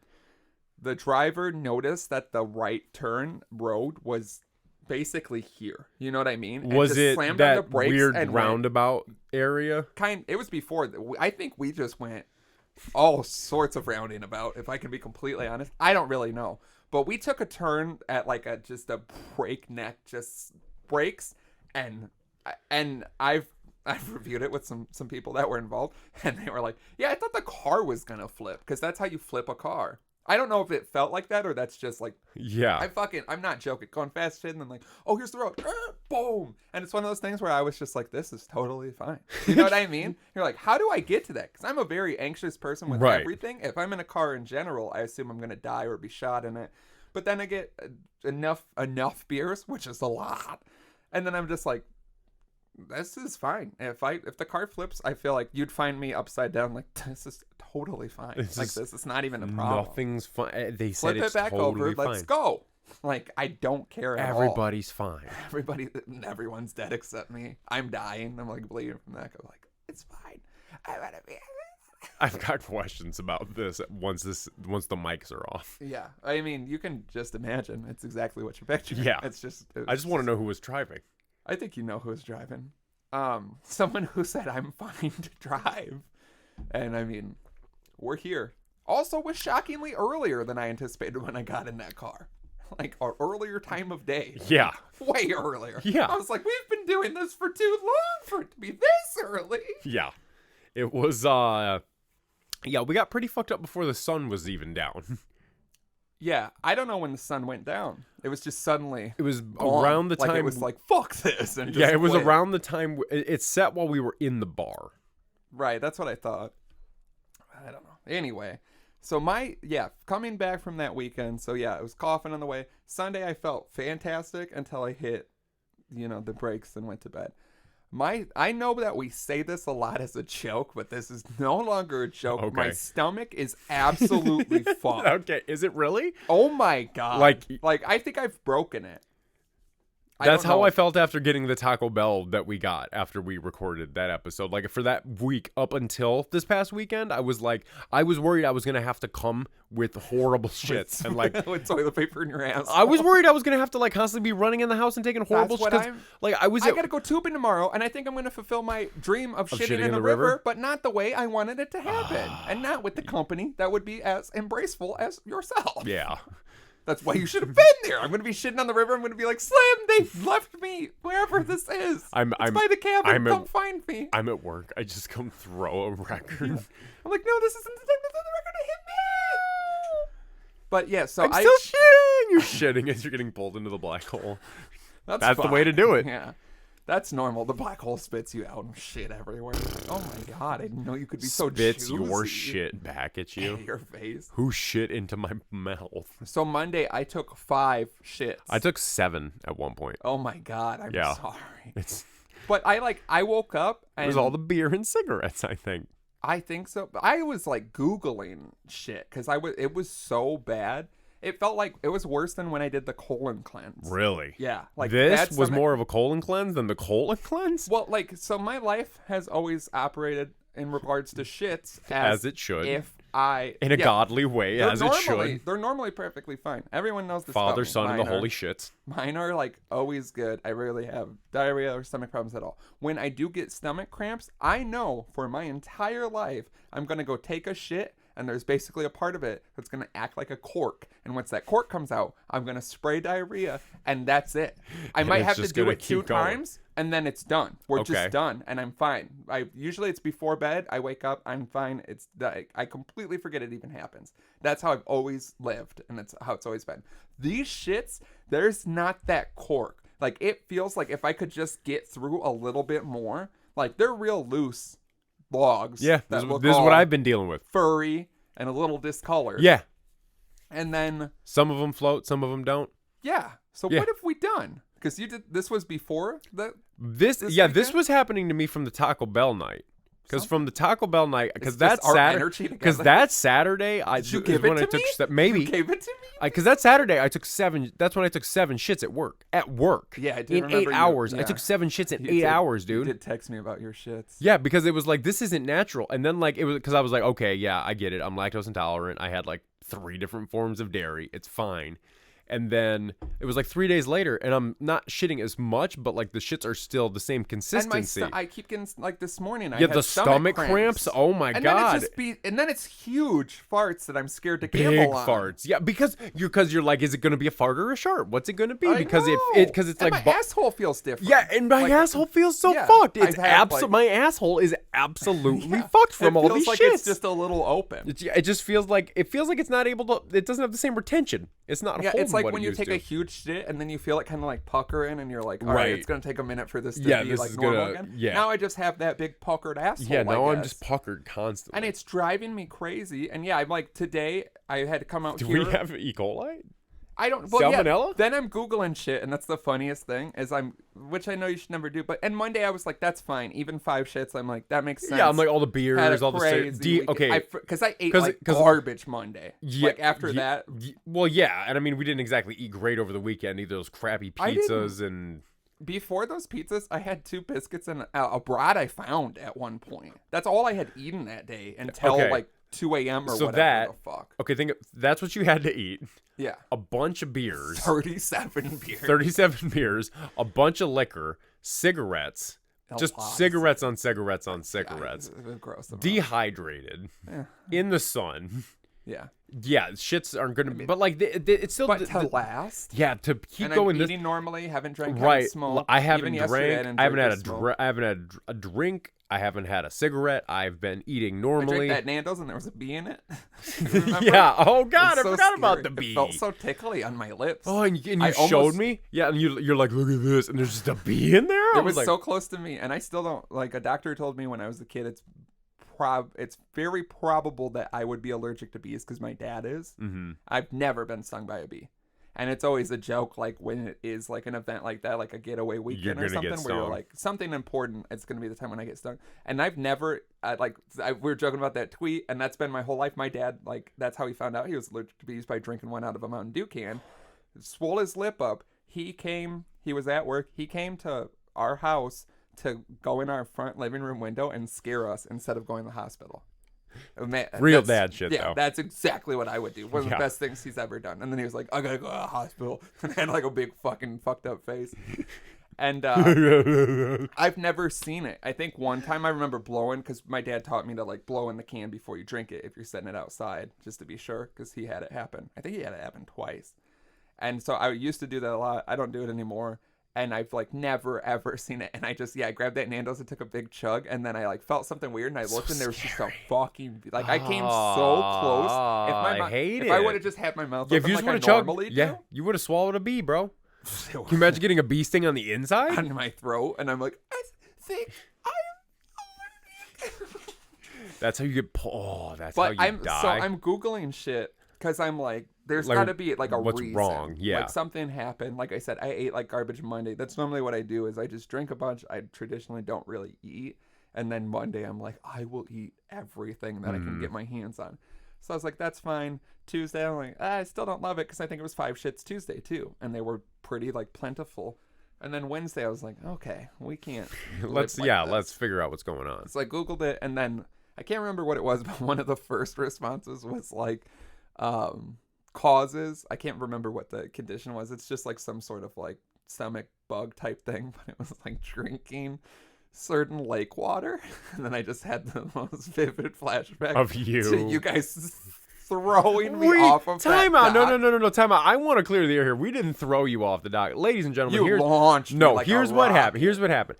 The driver noticed that the right turn road was basically here. You know what I mean? And Was just it slammed on the that brakes weird and went- roundabout area? It was before. I think we just went all sorts of rounding about. If I can be completely honest, I don't really know. But we took a turn at like just a breakneck, just brakes, and I've reviewed it with some people that were involved, and they were like, "Yeah, I thought the car was gonna flip because that's how you flip a car." I don't know if it felt like that or that's just like Yeah. I'm not joking. Going fast shit and then like, oh, here's the road. Boom. And it's one of those things where I was just like, this is totally fine. You know what I mean? You're like, how do I get to that? Because I'm a very anxious person with Right. everything. If I'm in a car in general, I assume I'm going to die or be shot in it. But then I get enough beers, which is a lot. And then I'm just like, this is fine. If the car flips, I feel like you'd find me upside down. Like, this is totally fine. This is not even a problem. Nothing's fine. They said Flip it it's back totally over. fine. Let's go. Like, I don't care at all. Everybody's fine. Everyone's dead except me. I'm dying. I'm like bleeding from that. I'm like, it's fine. I want to be. I've got questions about this once the mics are off. Yeah, I mean, you can just imagine. It's exactly what you're picturing. Yeah. It's just. I just want to know who was driving. I think you know who's driving. Someone who said I'm fine to drive, and I mean, we're here. Also, was shockingly earlier than I anticipated when I got in that car. Like our earlier time of day. Yeah. Way earlier. Yeah. I was like, we've been doing this for too long for it to be this early. Yeah. It was we got pretty fucked up before the sun was even down. Yeah, I don't know when the sun went down. It was just suddenly. It was gone. around the time. Like it was like, fuck this. And just yeah, it was quit. around the time. It set while we were in the bar. Right, that's what I thought. I don't know. Anyway, So coming back from that weekend. So yeah, I was coughing on the way. Sunday I felt fantastic until I hit, the brakes and went to bed. I know that we say this a lot as a joke, but this is no longer a joke. Okay. My stomach is absolutely fucked. Okay, is it really? Oh my God. Like I think I've broken it. That's how I felt after getting the Taco Bell that we got after we recorded that episode. Like, for that week up until this past weekend, I was worried I was going to have to come with horrible shits. And like, with toilet paper in your ass. I was worried I was going to have to like constantly be running in the house and taking horrible shits. I got to go tubing tomorrow, and I think I'm going to fulfill my dream of shitting in the river, but not the way I wanted it to happen. And not with the company that would be as embraceful as yourself. Yeah. That's why you should have been there. I'm going to be shitting on the river. I'm going to be like, Slim, they left me wherever this is. It's by the cabin. Come find me. I'm at work. I just come throw a record. I'm like, no, this isn't the time to throw the record to hit me. But yeah, so I'm still shitting. You're shitting as you're getting pulled into the black hole. That's the way to do it. Yeah. That's normal. The black hole spits you out and shit everywhere. Oh my God, I didn't know you could be so spits choosy. your shit back at you. Your face. Who shit into my mouth? So Monday, I took 5 shits. I took 7 at one point. Oh my God, I'm sorry. But I woke up and... It was all the beer and cigarettes, I think. I think so. But I was like Googling shit because it was so bad. It felt like it was worse than when I did the colon cleanse. Really? Yeah. Like this was more of a colon cleanse than the colon cleanse? Well, so my life has always operated in regards to shits as it should. In a godly way, as it should. They're normally perfectly fine. Everyone knows this. Father, Son, and the holy shits. Mine are like always good. I rarely have diarrhea or stomach problems at all. When I do get stomach cramps, I know for my entire life I'm going to go take a shit. And there's basically a part of it that's going to act like a cork. And once that cork comes out, I'm going to spray diarrhea, and that's it. I might have to do it 2 times, and then it's done. We're just done, and I'm fine. Usually it's before bed. I wake up, I'm fine. I completely forget it even happens. That's how I've always lived, and that's how it's always been. These shits, there's not that cork. Like, it feels like if I could just get through a little bit more, like, they're real loose logs. Yeah, this is what I've been dealing with. Furry and a little discolored. Yeah. And then some of them float, some of them don't. Yeah. So what have we done? Because this was before this was happening to me from the Taco Bell night. Because from the Taco Bell night, because that's Saturday. Because that Saturday, Did you give it to me? Maybe you gave it to me. Because that Saturday, I took 7. That's when I took 7 shits at work. Yeah, I did. In 8 hours, I took 7 shits in 8 hours, dude. You did text me about your shits. Yeah, because it was like, this isn't natural. And then it was because I was like, okay, yeah, I get it. I'm lactose intolerant. I had 3 different forms of dairy. It's fine. And then it was 3 days later, and I'm not shitting as much, but the shits are still the same consistency. And I keep getting this morning. I had the stomach cramps. Oh my God! And then it's huge farts that I'm scared to gamble on. Big farts. Yeah, because you're like, is it going to be a fart or a sharp? What's it going to be? Because it's and my asshole feels different. Yeah, and my asshole feels so fucked. It's my asshole is absolutely fucked from all these shits. It feels like it's just a little open. It just feels like it's not able to. It doesn't have the same retention. It's not. Yeah, it's like when you take a huge shit and then you feel it kind of puckering, and you're like, all right, it's gonna take a minute for this to be normal again. Yeah. Now I just have that big puckered asshole. Yeah, now I'm just puckered constantly, and it's driving me crazy. And yeah, I'm today I had to come out here. Do we have E. coli? I don't. Well, Salmonella? Yeah, then I'm Googling shit, and that's the funniest thing which I know you should never do. And Monday I was like, that's fine. Even 5 shits, I'm like, that makes sense. Yeah, I'm like all the beers, all the okay. Because I ate garbage Monday. Yeah, after that. Well, yeah, and I mean we didn't exactly eat great over the weekend either. Those crappy pizzas and. Before those pizzas, I had 2 biscuits and a brat I found at one point. That's all I had eaten that day until 2 a.m. or whatever the fuck. Okay, that's what you had to eat. Yeah. A bunch of beers. 37 beers. 37 beers. A bunch of liquor. Cigarettes. Just cigarettes on cigarettes on cigarettes. Yeah, gross. Dehydrated. Yeah. In the sun. Yeah. Yeah, shits aren't going to be, but it's still. But to last. Yeah, to keep and going. I'm eating normally, haven't drank, right. Smoked. I haven't drank. I haven't had a drink. I haven't had a cigarette. I've been eating normally. I drank that Nando's and there was a bee in it. Yeah. Oh God, I forgot about the bee. It felt so tickly on my lips. Oh, and you showed me. Yeah, and you're like, look at this, and there's just a bee in there. It was so close to me, and I still don't. A doctor told me when I was a kid, it's it's very probable that I would be allergic to bees because my dad is. Mm-hmm. I've never been stung by a bee. And it's always a joke, like when it is like an event like that, like a getaway weekend or something, where you're like, something important, it's going to be the time when I get stung. And I've never, we were joking about that tweet, and that's been my whole life. My dad, like, that's how he found out he was allergic to bees, by drinking one out of a Mountain Dew can. Swole his lip up. He was at work. He came to our house to go in our front living room window and scare us instead of going to the hospital. Man, real dad shit, yeah, though. that's exactly what I would do. One of the best things he's ever done. And then he was like, I gotta go to the hospital. And had like a big fucking fucked up face. And I've never seen it. I think one time I remember blowing, because my dad taught me to like blow in the can before you drink it if you're setting it outside, just to be sure, because he had it happen. I think he had it happen twice. And so I used to do that a lot. I don't do it anymore. And I've like never ever seen it. And I just I grabbed that Nando's and took a big chug, and then I like felt something weird, and I looked and there was just a fucking like I came so close. If I would have just had my mouth open like I normally do, you would have swallowed a bee, bro. Can you imagine getting a bee sting on the inside? On my throat, and I'm like, I think I'm allergic. That's how you get. Oh, that's how you die. So I'm Googling shit because I'm like, there's got to be like a what's reason. wrong? Yeah, like something happened. Like I said, I ate like garbage Monday. That's normally what I do. Is I just drink a bunch. I traditionally don't really eat, and then Monday I'm like, I will eat everything that I can get my hands on. So I was like, that's fine. Tuesday I'm like, I still don't love it because I think it was 5 shits Tuesday too, and they were pretty like plentiful. And then Wednesday I was like, okay, we can't. let's figure out what's going on. So I Googled it, and then I can't remember what it was, but one of the first responses was like, causes. I can't remember what the condition was. It's just like some sort of like stomach bug type thing, but it was like drinking certain lake water. And then I just had the most vivid flashback of you guys throwing me off of time that out. dock. No, time out. I want to clear the air here. We didn't throw you off the dock. Ladies and gentlemen, You launched me like here's a what rocket. happened. Here's what happened.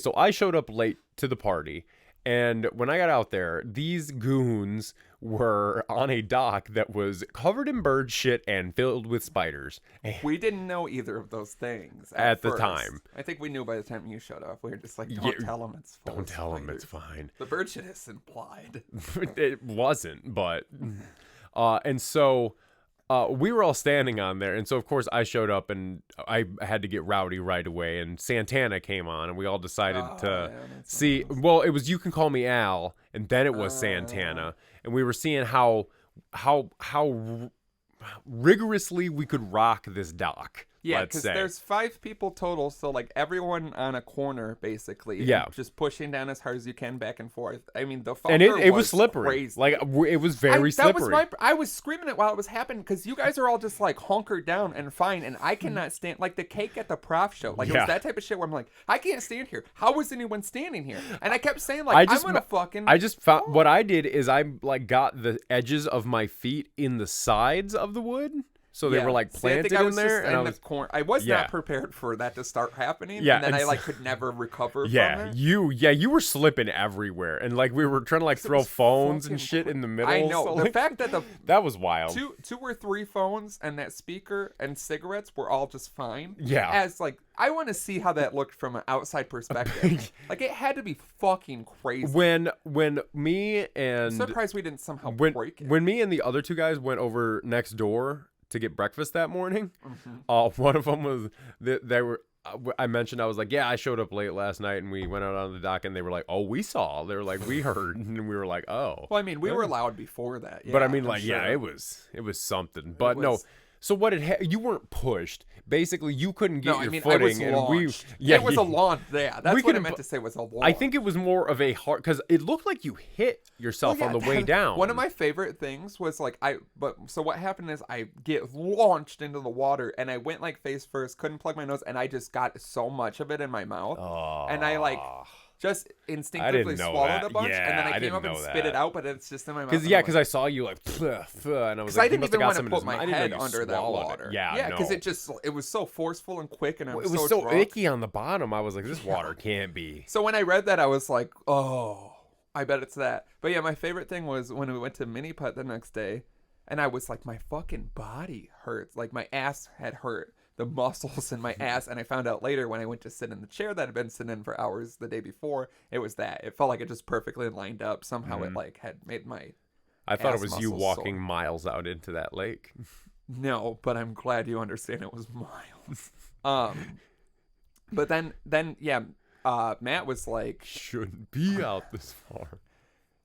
So I showed up late to the party, and when I got out there, these goons were on a dock that was covered in bird shit and filled with spiders. We didn't know either of those things at the first. time. I think we knew by the time you showed up. We were just like, don't tell them it's full Don't of tell them it's spiders. fine. The bird shit is implied. It wasn't, but and so we were all standing on there, and so of course I showed up, and I had to get rowdy right away, and Santana came on, and we all decided to see. Well, it was You Can Call Me Al, and then it was Santana, and we were seeing how rigorously we could rock this dock. Yeah, because there's 5 people total, so like everyone on a corner basically. Yeah, just pushing down as hard as you can back and forth. I mean, the and it was slippery. Crazy. Like it was very slippery. I was screaming it while it was happening because you guys are all just like hunkered down and fine, and I cannot stand like the cake at the prof show. Like it was that type of shit where I'm like, I can't stand here. How is anyone standing here? And I kept saying like, I'm gonna fucking. I just found what I did is I like got the edges of my feet in the sides of the wood. So they were like planted in there, and I was not prepared for that to start happening. Yeah, and then I like could never recover. From it. You were slipping everywhere, and like we were trying to like throw phones and shit in the middle. I know so, the like, fact that that was wild. 2 or 3 phones and that speaker and cigarettes were all just fine. Yeah, as like I want to see how that looked from an outside perspective. Like it had to be fucking crazy. When me and I'm surprised we didn't somehow break it. When me and the other 2 guys went over next door to get breakfast that morning, one of them was they were. I mentioned I was like, yeah, I showed up late last night, and we went out on the dock, and they were like, oh, we saw. They were like, we heard, and we were like, oh. Well, I mean, we were loud before that. But I mean, like, it was something. But no. So what you weren't pushed. Basically, you couldn't get your footing, and launched. It was a launch. Yeah, that's what I meant to say was a launch. I think it was more of a hard because it looked like you hit yourself on the way down. One of my favorite things was like so what happened is I get launched into the water, and I went like face first, couldn't plug my nose, and I just got so much of it in my mouth, and I like. Just instinctively swallowed a bunch, and then I came up and spit it out, but it's just in my mouth. Because I saw you like, and I was like, I didn't even want to put my head under that water. Yeah, because it was so forceful and quick, and it was so icky on the bottom. I was like, this water can't be. So when I read that, I was like, oh, I bet it's that. But yeah, my favorite thing was when we went to mini putt the next day, and I was like, my fucking body hurts, like my ass had hurt. the muscles in my ass. And I found out later when I went to sit in the chair that I'd been sitting in for hours the day before, it was that. It felt like it just perfectly lined up. Somehow it like had made my I thought it ass was you muscles walking sore. miles out into that lake. No, but I'm glad you understand it was miles. But then yeah, Matt was like, Shouldn't be out this far.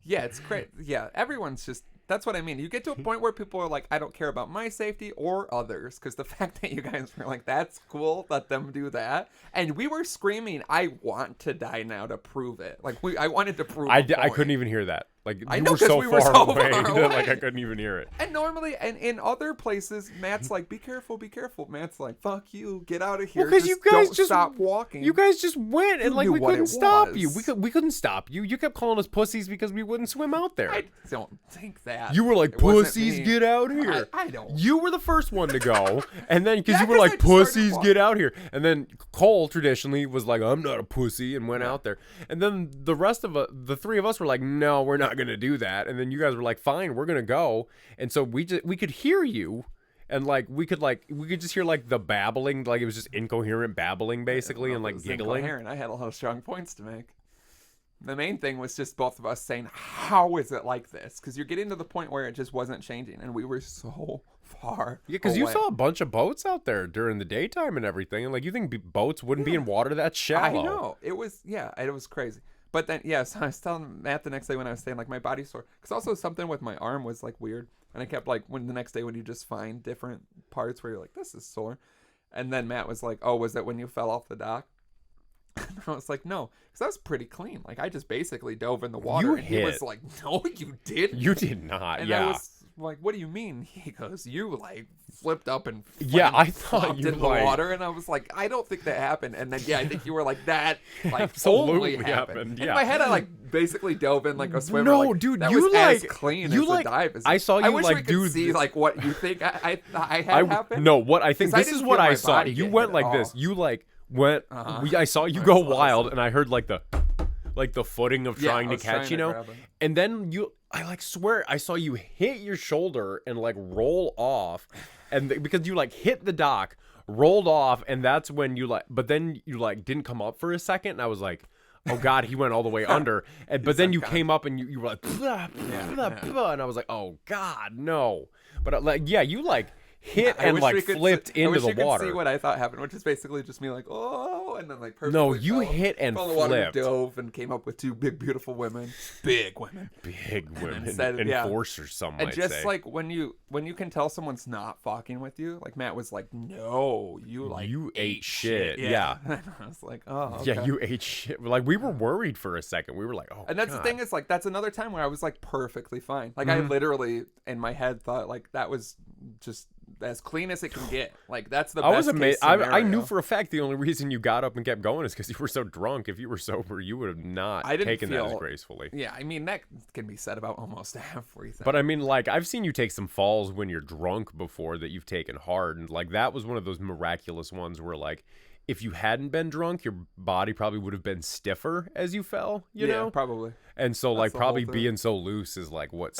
yeah, it's great. Yeah, everyone's just, that's what I mean. You get to a point where people are like, I don't care about my safety or others. Because the fact that you guys were like, that's cool, let them do that. And we were screaming, I want to die now to prove it. Like, I wanted to prove I a point. couldn't even hear that. Like, I you know, were 'cause so we were far so away far that like away. I couldn't even hear it. And normally, and in other places, Matt's like, be careful, be careful. Matt's like, fuck you, get out of here. Well, because you guys don't just stop walking. You guys just went, and You like knew we what couldn't it stop was. you. We couldn't stop you. You kept calling us pussies because we wouldn't swim out there. I don't think that. You were like, It wasn't pussies, me. get out here. I don't. You were the first one to go, and then because Yeah, you were 'cause I like, just started pussies, walking. get out here. And then Cole traditionally was like, I'm not a pussy, and went out there. And then the rest of the three of us were like, no, we're not gonna do that. And then you guys were like, fine, we're gonna go. And so we could hear you. And we could just hear like the babbling, like it was just incoherent babbling basically, and It like was giggling. incoherent. I had a lot of strong points to make. The main thing was just both of us saying, how is it like this? Because you're getting to the point where it just wasn't changing, and we were so far Yeah, because you away. saw a bunch of boats out there during the daytime and everything, and like you think boats wouldn't be in water that shallow? I know. It was crazy. But then, yeah, so I was telling Matt the next day when I was saying, like, my body's sore. Because also something with my arm was, like, weird. And I kept, like, when the next day when you just find different parts where you're like, this is sore. And then Matt was like, oh, was that when you fell off the dock? And I was like, no. Because that was pretty clean. Like, I just basically dove in the water. You and he hit. was like, no, you didn't. You did not. And yeah. I was like, what do you mean? He goes, you, like, flipped up and Yeah, I thought flopped you, in the like- water. And I was like, I don't think that happened. And then, yeah, I think you were like, that, like, Absolutely only happened. happened, In yeah. my head, I, like, basically dove in like a swimmer. No, like, dude, that you, was like- as clean you, as like- a dive. As I saw you, wish like, we could do see, th- like, what you think I had happened. No, what I think 'Cause I this is didn't what feel I my saw. body You get went hit like at this. all. You like went. I saw you That's go awesome. wild, and I heard like the footing of Yeah, trying I to was catch, trying you to know. grab him. And then I like swear I saw you hit your shoulder and like roll off, and because you like hit the dock, rolled off, and that's when you like. But then you like didn't come up for a second, and I was like, oh God, he went all the way under. And but then you came up and you were like, blah, blah, blah, and I was like, oh God, no. But like, yeah, you like hit I and wish like we could flipped see, I into wish the you could water. see what I thought happened, which is basically just me like, oh, and then like perfectly No, you fell, hit and fell in the water, flipped. dove, and came up with two big, beautiful women, big women. Big women, said, yeah. enforcers, some And might just say. like when you can tell someone's not fucking with you, like Matt was like, no, you ate shit. Yeah. And I was like, oh, okay. Yeah, you ate shit. Like we were worried for a second. We were like, oh. And that's God. the thing is like that's another time where I was like perfectly fine. Like I literally in my head thought like that was just as clean as it can get. Like that's the I best was amazed. case I knew scenario. for a fact the only reason you got up and kept going is because you were so drunk. If you were sober, you would have not I didn't taken that as feel- gracefully. Yeah, I mean that can be said about almost everything. But I mean, like, I've seen you take some falls when you're drunk before that you've taken hard. And, like, that was one of those miraculous ones where, like, if you hadn't been drunk, your body probably would have been stiffer as you fell, you yeah, know? probably. And so, like, the whole probably thing. being so loose is, like, what's...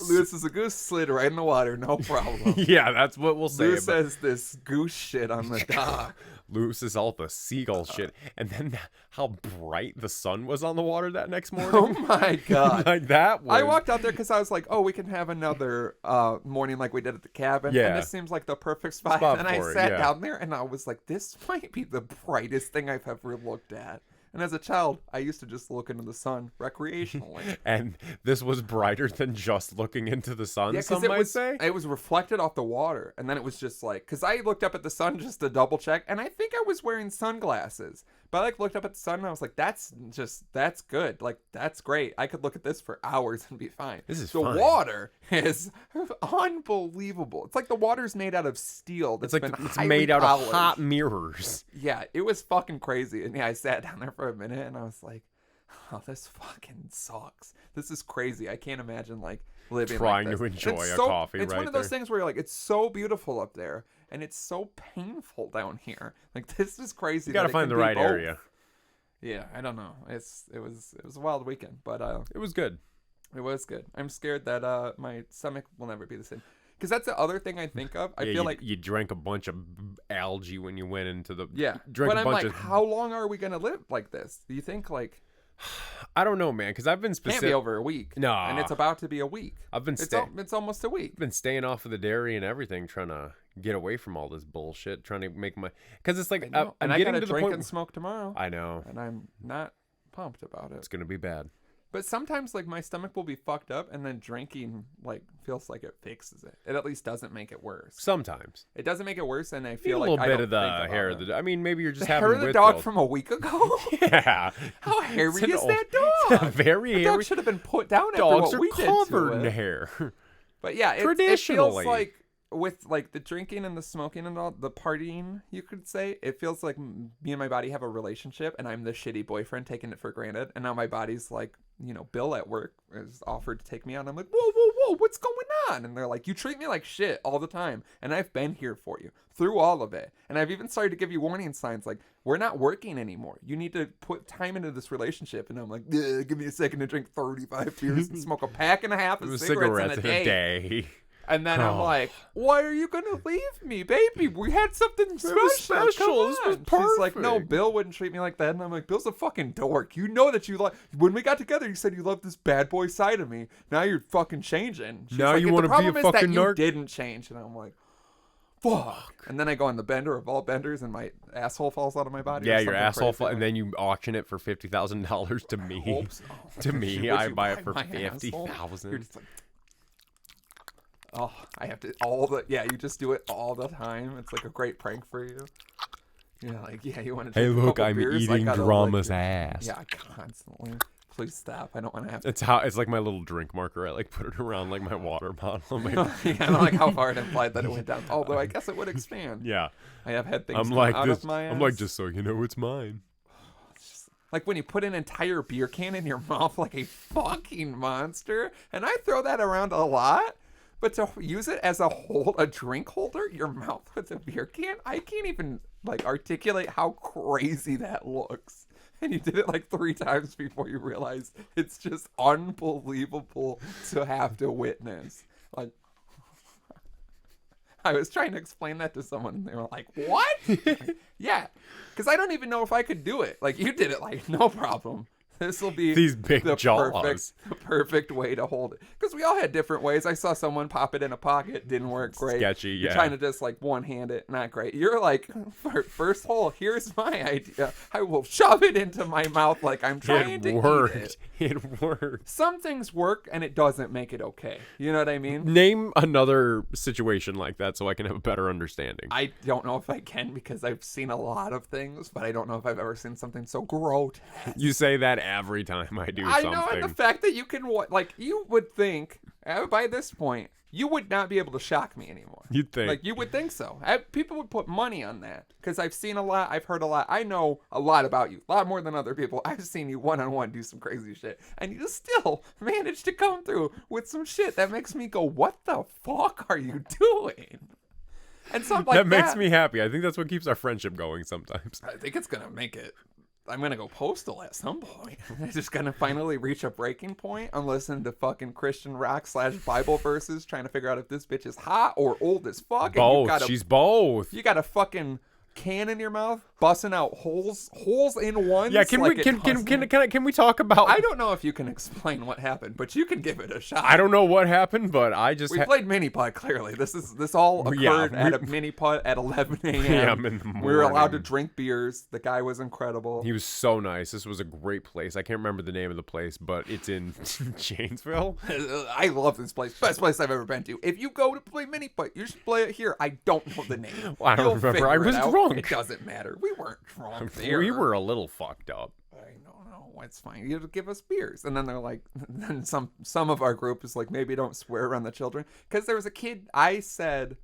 Loose as a goose slid right in the water, no problem. yeah, that's what we'll say. Loose But as this goose shit on the dock. loose is all the seagull shit. And then how bright the sun was on the water that next morning. Oh my god. like, that was... I walked out there because I was like, oh, we can have another morning like we did at the cabin. Yeah. And this seems like the perfect spot. Spot And I for it, sat yeah. down there and I was like, this might be the brightest thing I've ever looked at. And as a child, I used to just look into the sun recreationally. And this was brighter than just looking into the sun, Yeah, some because might say. it was reflected off the water, and then it was just like, because I looked up at the sun just to double check, and I think I was wearing sunglasses, but I like looked up at the sun and I was like, that's good, like that's great. I could look at this for hours and be fine. This is the fine. water is unbelievable. It's like the water's made out of steel. It's That's like been it's highly made out of polished. hot mirrors. Yeah, it was fucking crazy, and yeah, I sat down there for a minute and I was like, oh, this fucking sucks. This is crazy. I can't imagine like living Trying like to this. enjoy It's a so, coffee It's one right of those there. things where you're like, it's so beautiful up there, and it's so painful down here. Like this is crazy. You got to that it find the can be right both. area. Yeah, I don't know. It was a wild weekend, but It was good. it was good. I'm scared that my stomach will never be the same. Because that's the other thing I think of. I feel like you drank a bunch of algae when you went into the But I'm like, how long are we gonna live like this? Do you think like? I don't know, man, because I've been Can't be over a week. No, and it's about to be a week. It's almost a week. I've been staying off of the dairy and everything, trying to get away from all this bullshit, trying to make my because it's like I'm I getting gotta to the drink point. and smoke tomorrow. I know, and I'm not pumped about it. It's gonna be bad. But sometimes, like, my stomach will be fucked up, and then drinking, like, feels like it fixes it. It at least doesn't make it worse. Sometimes. It doesn't make it worse, and I feel like a little I bit don't of the think hair about of it. I mean, maybe you're just The having hair of the withdrawal. dog from a week ago? Yeah. How hairy is old- that dog? Very The hairy. dog should have been put down after Dogs what are we did covered to in it. hair. But yeah, it feels Traditionally. like with like the drinking and the smoking and all the partying, you could say, it feels like me and my body have a relationship, and I'm the shitty boyfriend taking it for granted. And now my body's like, you know, Bill at work is offered to take me out. And I'm like, whoa, what's going on? And they're like, you treat me like shit all the time, and I've been here for you through all of it. And I've even started to give you warning signs like, we're not working anymore. You need to put time into this relationship. And I'm like, give me a second to drink 35 beers and smoke a pack and a half of cigarettes in a day. And then I'm like, why are you going to leave me, baby? We had something special. This was perfect. She's like, no, Bill wouldn't treat me like that. And I'm like, Bill's a fucking dork. You know that you like, when we got together, you said you loved this bad boy side of me. Now you're fucking changing. She's now like, you want to be a The problem is that fucking you narc? didn't change. And I'm like, fuck. And then I go on the bender of all benders, and my asshole falls out of my body. Yeah, your asshole, and then you auction it for $50,000 to me. To me, I buy it for $50,000. You're just like, oh, I have to you just do it all the time. It's like a great prank for you. Yeah, like, you want to Hey, drink a look, couple I'm beers? eating drama's ass. Yeah, constantly. Please stop. I don't want to have to. It's like my little drink marker. I like put it around like my water bottle. I don't like how far it implied that it went down. Although I guess it would expand. Yeah. I have had things I'm come like out this. of my ass. I'm like, just so you know, it's mine. Like when you put an entire beer can in your mouth like a fucking monster. And I throw that around a lot. But to use it as a drink holder, your mouth with a beer can, I can't even like articulate how crazy that looks. And you did it like 3 times before you realized it's just unbelievable to have to witness. Like, I was trying to explain that to someone, and they were like, what? Like, yeah, because I don't even know if I could do it. Like, you did it, like, no problem. This will be these big jaws. The perfect way to hold it. Because we all had different ways. I saw someone pop it in a pocket. Didn't work great. Sketchy, yeah. You're trying to just like one hand it. Not great. You're like, first hole, here's my idea. I will shove it into my mouth like I'm trying to eat it. It worked. Some things work and it doesn't make it okay. You know what I mean? Name another situation like that so I can have a better understanding. I don't know if I can because I've seen a lot of things, but I don't know if I've ever seen something so grotesque. You say that every time I do something. I know, and the fact that you can, like, you would think, by this point, you would not be able to shock me anymore. You'd think. Like, you would think so. People would put money on that, because I've seen a lot, I've heard a lot, I know a lot about you, a lot more than other people. I've seen you one-on-one do some crazy shit, and you still manage to come through with some shit that makes me go, what the fuck are you doing? And something like that makes me happy. I think that's what keeps our friendship going sometimes. I think it's going to make it. I'm going to go postal at some point. I'm just going to finally reach a breaking point. I'm listening to fucking Christian rock / Bible verses, trying to figure out if this bitch is hot or old as fuck. Both. She's both. You got a fucking can in your mouth, busting out holes in one. Yeah, can we talk about? I don't know if you can explain what happened, but you can give it a shot. I don't know what happened, but I just we played mini putt. Clearly, this all occurred at a mini putt at 11 a.m. Yeah, in the morning. We were allowed to drink beers. The guy was incredible. He was so nice. This was a great place. I can't remember the name of the place, but it's in Janesville. I love this place. Best place I've ever been to. If you go to play mini putt, you should play it here. I don't know the name. Well, I don't remember. I was drunk. It doesn't matter. We weren't drunk there. We were a little fucked up. I don't know. It's fine. You give us beers. And then they're like, then some of our group is like, maybe don't swear around the children. Because there was a kid, I said,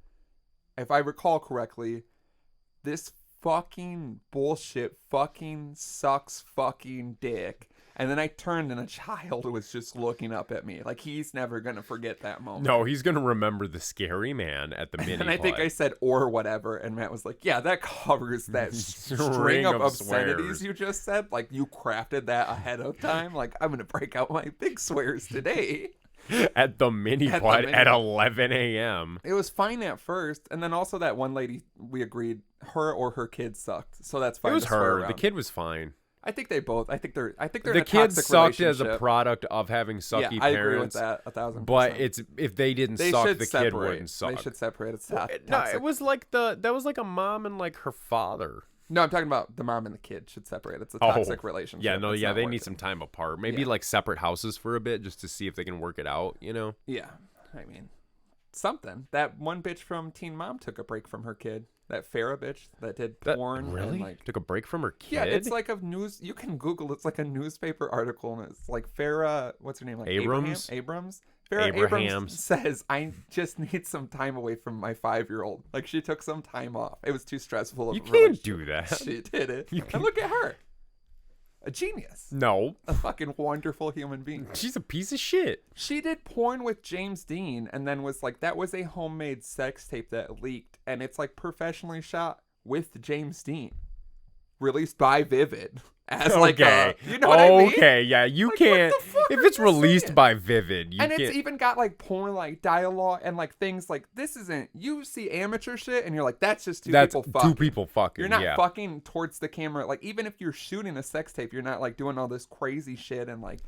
if I recall correctly, this fucking bullshit fucking sucks fucking dick. And then I turned and a child was just looking up at me. Like, he's never going to forget that moment. No, he's going to remember the scary man at the mini And I think I said, or whatever. And Matt was like, yeah, that covers that string of obscenities you just said. Like, you crafted that ahead of time. Like, I'm going to break out my big swears today. at the mini putt at 11 a.m. It was fine at first, and then also that one lady, we agreed her or her kid sucked, so that's fine. It was to swear her. around. The kid was fine. I think they both. I think they're. The in a kid toxic sucked as a relationship. product of having sucky I parents. agree with that 1,000%. But if they didn't They suck, should the separate. kid wouldn't suck. They should separate. It's No, toxic. it was like that was like a mom and like her father. No, I'm talking about the mom and the kid should separate. It's a toxic relationship. Yeah, no, It's yeah, not they worth need it. some time apart. Maybe Yeah. like separate houses for a bit just to see if they can work it out, you know? Yeah, I mean, something. That one bitch from Teen Mom took a break from her kid. That Farrah bitch that did porn. Really? And like, took a break from her kid? yeah, it's like a news. You can Google. It's like a newspaper article, and it's like Farrah. What's her name? Like Abrams? Abrams. Farrah Abrams says, "I just need some time away from my 5-year-old." Like she took some time off. It was too stressful. You can't do that. She did it. And look at her, a genius, No. a fucking wonderful human being. She's a piece of shit. She did porn with James Dean, and then was like, that was a homemade sex tape that leaked, and it's like professionally shot with James Dean, released by Vivid as like a, you know what I mean? Okay, yeah, you Like, can't. what the fuck If are it's you released saying? by Vivid, you And can't. it's even got like porn like dialogue and like things like this isn't. You see amateur shit, and you're like, that's just That's people fucking. two people fucking. You're not yeah. fucking towards the camera. Like even if you're shooting a sex tape, you're not like doing all this crazy shit and like.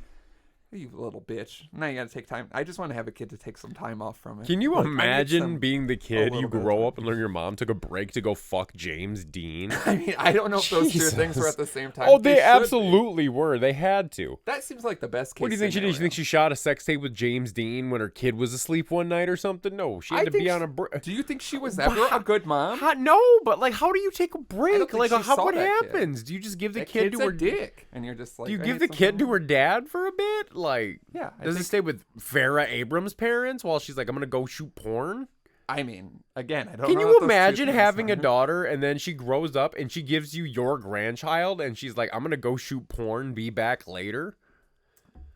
You little bitch. Now you gotta take time. I just want to have a kid to take some time off from it. Can you Like, I need imagine some- being the kid little you bit of grow time. up and learn your mom took a break to go fuck James Dean? I mean, I don't know if those two things were Jesus. at the same time. Oh, they should be. absolutely were. They had to. That seems like the best case. What do you think she did? You scenario. think she shot a sex tape with James Dean when her kid was asleep one night or something? No, she had to think be on she- a break. Do you think she was ever a good mom? No, but like, how do you take a break? think Like, she how saw what that kid. happens? Do you just give the That kid kid's to her a dick, and you're just like. Do you I give need the some kid to time. her dad for a bit? Like, Yeah, I does it think- stay with Farrah Abrams' parents while she's like, I'm gonna go shoot porn? I mean, again, I don't. Can know you what those two imagine things having a are. daughter and then she grows up and she gives you your grandchild and she's like, I'm gonna go shoot porn, be back later?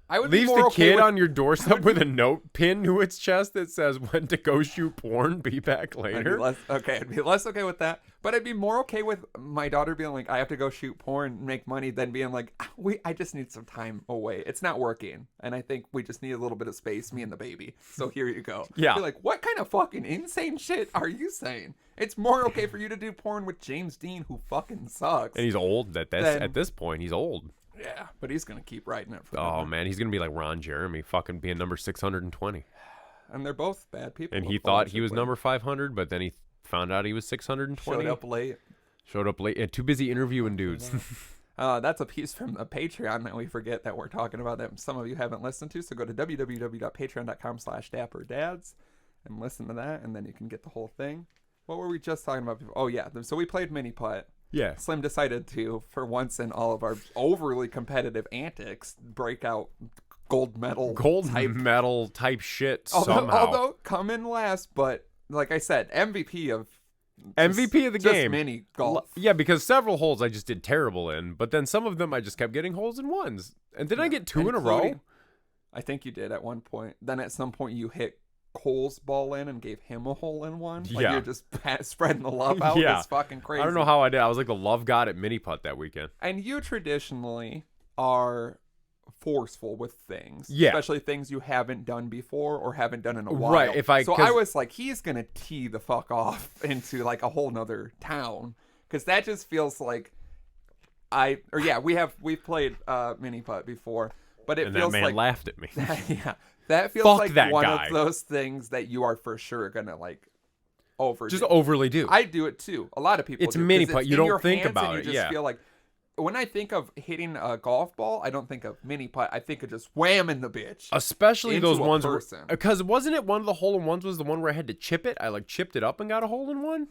I would be Leaves more the okay kid with- on your doorstep with a note pinned to its chest that says, when to go shoot porn, be back I'd be later. less okay. I'd be less okay with that, but I'd be more okay with my daughter being like, "I have to go shoot porn, and make money," than being like, I just need some time away. It's not working, and I think we just need a little bit of space, me and the baby. So here you go." Yeah. Be like, what kind of fucking insane shit are you saying? It's more okay for you to do porn with James Dean, who fucking sucks. And he's old at Then- at this point. He's old. Yeah, but he's gonna keep writing it for. Oh man, he's gonna be like Ron Jeremy, fucking being number 620. And they're both bad people. And he thought he was number 500, but then he found out he was 620. Showed up late. Showed up late. Too busy interviewing dudes. That's a piece from a Patreon that we forget that we're talking about that some of you haven't listened to. So go to www.patreon.com/dapperdads and listen to that, and then you can get the whole thing. What were we just talking about before? Oh, yeah. So we played mini putt. Yeah. Slim decided to, for once in all of our overly competitive antics, break out gold medal. Medal type shit Although, somehow. come in last, but like I said, MVP of MVP of the game. Mini golf. Yeah, because several holes I just did terrible in, but then some of them I just kept getting holes in ones. And did I get two in a row? Including- I think you did at one point. Then at some point you hit Cole's ball in and gave him a hole in one. Like Yeah. you're just spreading the love out. Yeah. It's fucking crazy. I don't know how I did. I was like the love god at mini putt that weekend. And you traditionally are forceful with things. Yeah. Especially things you haven't done before or haven't done in a while. Right, So I was like, he's going to tee the fuck off into like a whole nother town. Because that just feels like we've played mini putt before. But it And that feels man like laughed at me. yeah. That feels Fuck like that one guy. of those things that you are for sure gonna like overdo. Just overly do. I do it too. A lot of people. It's do, 'cause mini putt. You in don't your think hands about and it, You just yeah. feel like when I think of hitting a golf ball, I don't think of mini putt. I think of just whamming the bitch. Especially into those a ones person. because wasn't it one of the hole in ones was the one where I had to chip it? I like chipped it up and got a hole in one.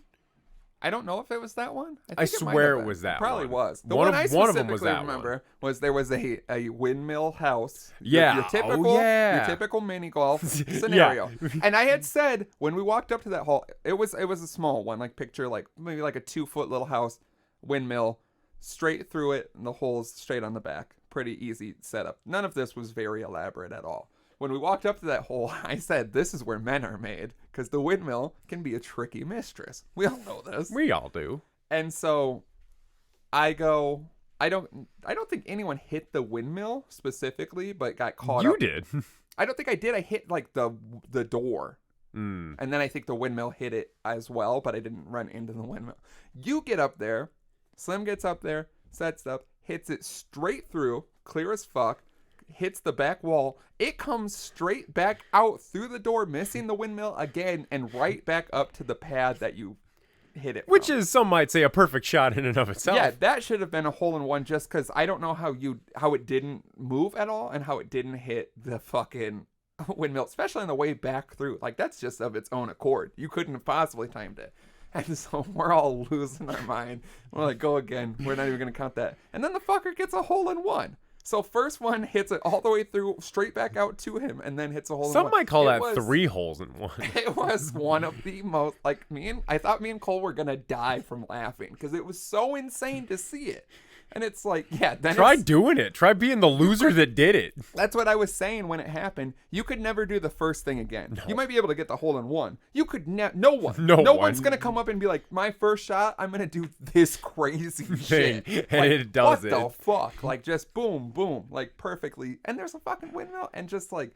I don't know if it was that one. I think might swear have it been. was that Probably one. was. The One one, of- I one of specifically them was that remember was there was a windmill house. Yeah. Your Oh, typical, yeah. your typical mini golf scenario. And I had said when we walked up to that hole, it was a small one, like picture like maybe like a 2-foot little house, windmill, straight through it, and the holes straight on the back. Pretty easy setup. None of this was very elaborate at all. When we walked up to that hole, I said, this is where men are made, because the windmill can be a tricky mistress. We all know this. We all do. And so I go, I don't think anyone hit the windmill specifically, but got caught You up. did. I don't think I did. I hit like the door. Mm. And then I think the windmill hit it as well, but I didn't run into the windmill. You get up there. Slim gets up there, sets up, hits it straight through, clear as fuck, hits the back wall. It comes straight back out through the door, missing the windmill again, and right back up to the pad that you hit it Which from. is, some might say, a perfect shot in and of itself. Yeah, that should have been a hole-in-one just because I don't know how it didn't move at all and how it didn't hit the fucking windmill, especially on the way back through. Like, that's just of its own accord. You couldn't have possibly timed it. And so we're all losing our mind. We're like, go again. We're not even going to count that. And then the fucker gets a hole-in-one. So first one hits it all the way through, straight back out to him, and then hits a hole-in-one. Some might call that 3 holes in one. It was one of the most, like, I thought me and Cole were going to die from laughing because it was so insane to see it. And it's like, yeah. Then Try doing it. Try being the loser that did it. That's what I was saying when it happened. You could never do the first thing again. No. You might be able to get the hole-in-one. You could no one. One's going to come up and be like, my first shot, I'm going to do this crazy shit. And like, it does what the fuck? Like, just boom, boom, like, perfectly. And there's a fucking windmill and just, like.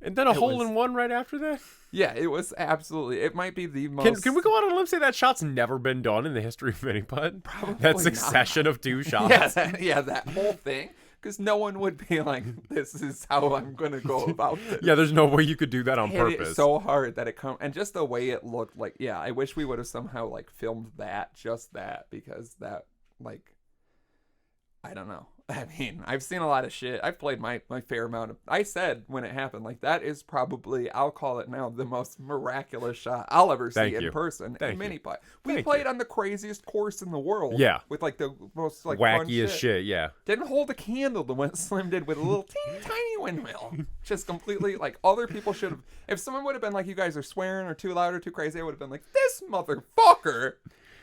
And then a hole-in-one right after that? Yeah, it was absolutely. It might be the most. Can we go out on a limb and say that shot's never been done in the history of mini putt? Probably that succession of 2 shots. Yeah, that whole thing. Because no one would be like, this is how I'm going to go about this. Yeah, there's no way you could do that on Hit purpose. it so hard that it come, and just the way it looked, like, yeah, I wish we would have somehow, like, filmed just that, because that, like, I don't know. I mean, I've seen a lot of shit. I've played my fair amount of. I said when it happened, like, that is probably, I'll call it now, the most miraculous shot I'll ever see in person in mini putt. We played on the craziest course in the world. Yeah. With, like, the most, like, wackiest fun shit. Yeah. Didn't hold a candle to what Slim did with a little teeny tiny windmill. Just completely, like, other people should have. If someone would have been like, you guys are swearing or too loud or too crazy, I would have been like, this motherfucker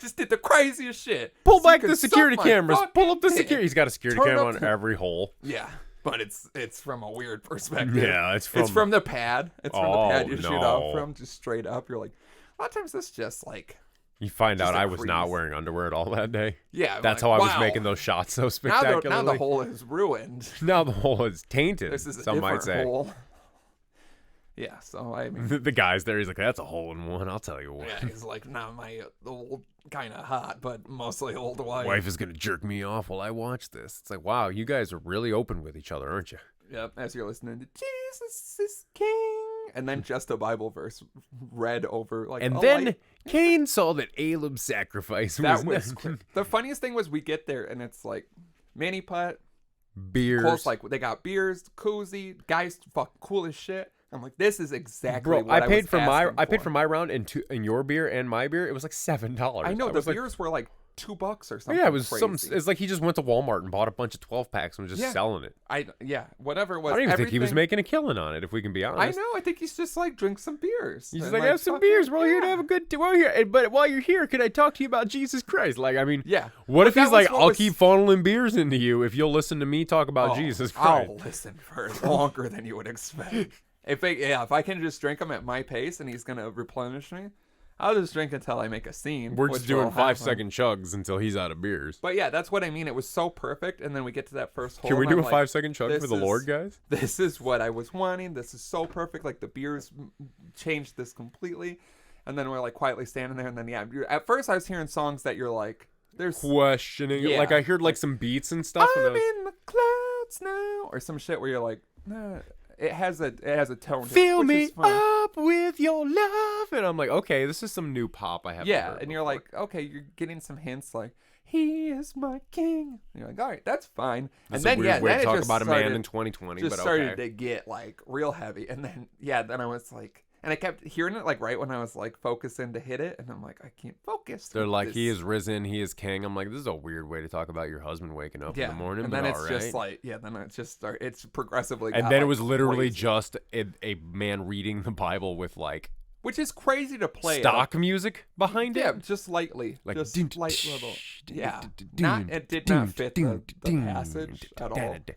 just did the craziest shit. Pull back the security cameras. Pull up the dick. security. He's got a security camera on every hole. Yeah, but it's from a weird perspective. Yeah, it's from the pad. It's from the pad you shoot off no. from, just straight up. You're like, a lot of times it's just like. You find out a I was crease. not wearing underwear at all that day. Yeah, that's like, how I was wow. making those shots so spectacularly. Now the hole is ruined. Now the hole is tainted. This is a some might different say. hole. Yeah, so I mean, The guy's there. He's like, that's a hole-in-one. I'll tell you what. yeah, he's like, nah, my old kind of hot, but mostly old wife. Wife is gonna jerk me off while I watch this. It's like, wow, you guys are really open with each other, aren't you? Yep, as you're listening to Jesus is King, and then just a Bible verse read over, like, And then Cain saw that Aleb's sacrifice that was was quick. The funniest thing was we get there and it's like mini putt, beers. Cole's like, they got beers, koozie, guys, fuck, cool as shit. I'm like, this is exactly Bro, what I paid for my I paid for my round and your beer and my beer. It was like $7. I know I the was like, beers were like $2 or something. yeah, it was crazy. It's like he just went to Walmart and bought a bunch of 12 packs and was just selling it. Whatever it was. I don't even think he was making a killing on it, if we can be honest. I know. I think he's just like, drink some beers. He's just And, like, have some beers. We're all here to have a good but while you're here, can I talk to you about Jesus Christ? Like, I mean, yeah. What if that he's like, was what I'll was- keep funneling beers into you if you'll listen to me talk about Jesus Christ? I'll listen for longer than you would expect. If I can just drink them at my pace and he's gonna replenish me, I'll just drink until I make a scene. We're which just doing will happen. 5-second chugs until he's out of beers. But yeah, that's what I mean. It was so perfect, and then we get to that first hole. Can we and do a I'm like, 5-second chug this for the is- Lord, guys? This is what I was wanting. This is so perfect. Like, the beers changed this completely. And then we're like quietly standing there, and then at first I was hearing songs that you're like, there's Questioning it. Yeah. Like, I heard like some beats and stuff. and I I'm was, in the clouds now, or some shit where you're like, nah. It has a tone. to it, Fill which me is fine. up with your love. And I'm like, okay, this is some new pop I haven't Yeah, heard and you're before. like, okay, you're getting some hints like, he is my king. And you're like, all right, that's fine. That's and then a weird way then to it talk just about a started, man in 2020, just but started okay. to get like real heavy. And then then I was like, and I kept hearing it like right when I was like focusing to hit it, and I'm like, I can't focus. They're with like, this. he is risen, he is king. I'm like, this is a weird way to talk about your husband waking up in the morning, and but then it's all just right. like, then it just started. It's progressively. And got, then it like, was literally crazy. just a man reading the Bible with like which is crazy to play. stock music behind Yeah, it. just lightly, Like, just dun, light tsh, little. dun, Yeah, dun, not dun, it did dun, not fit dun, the dun, passage dun, at dun, all. dun.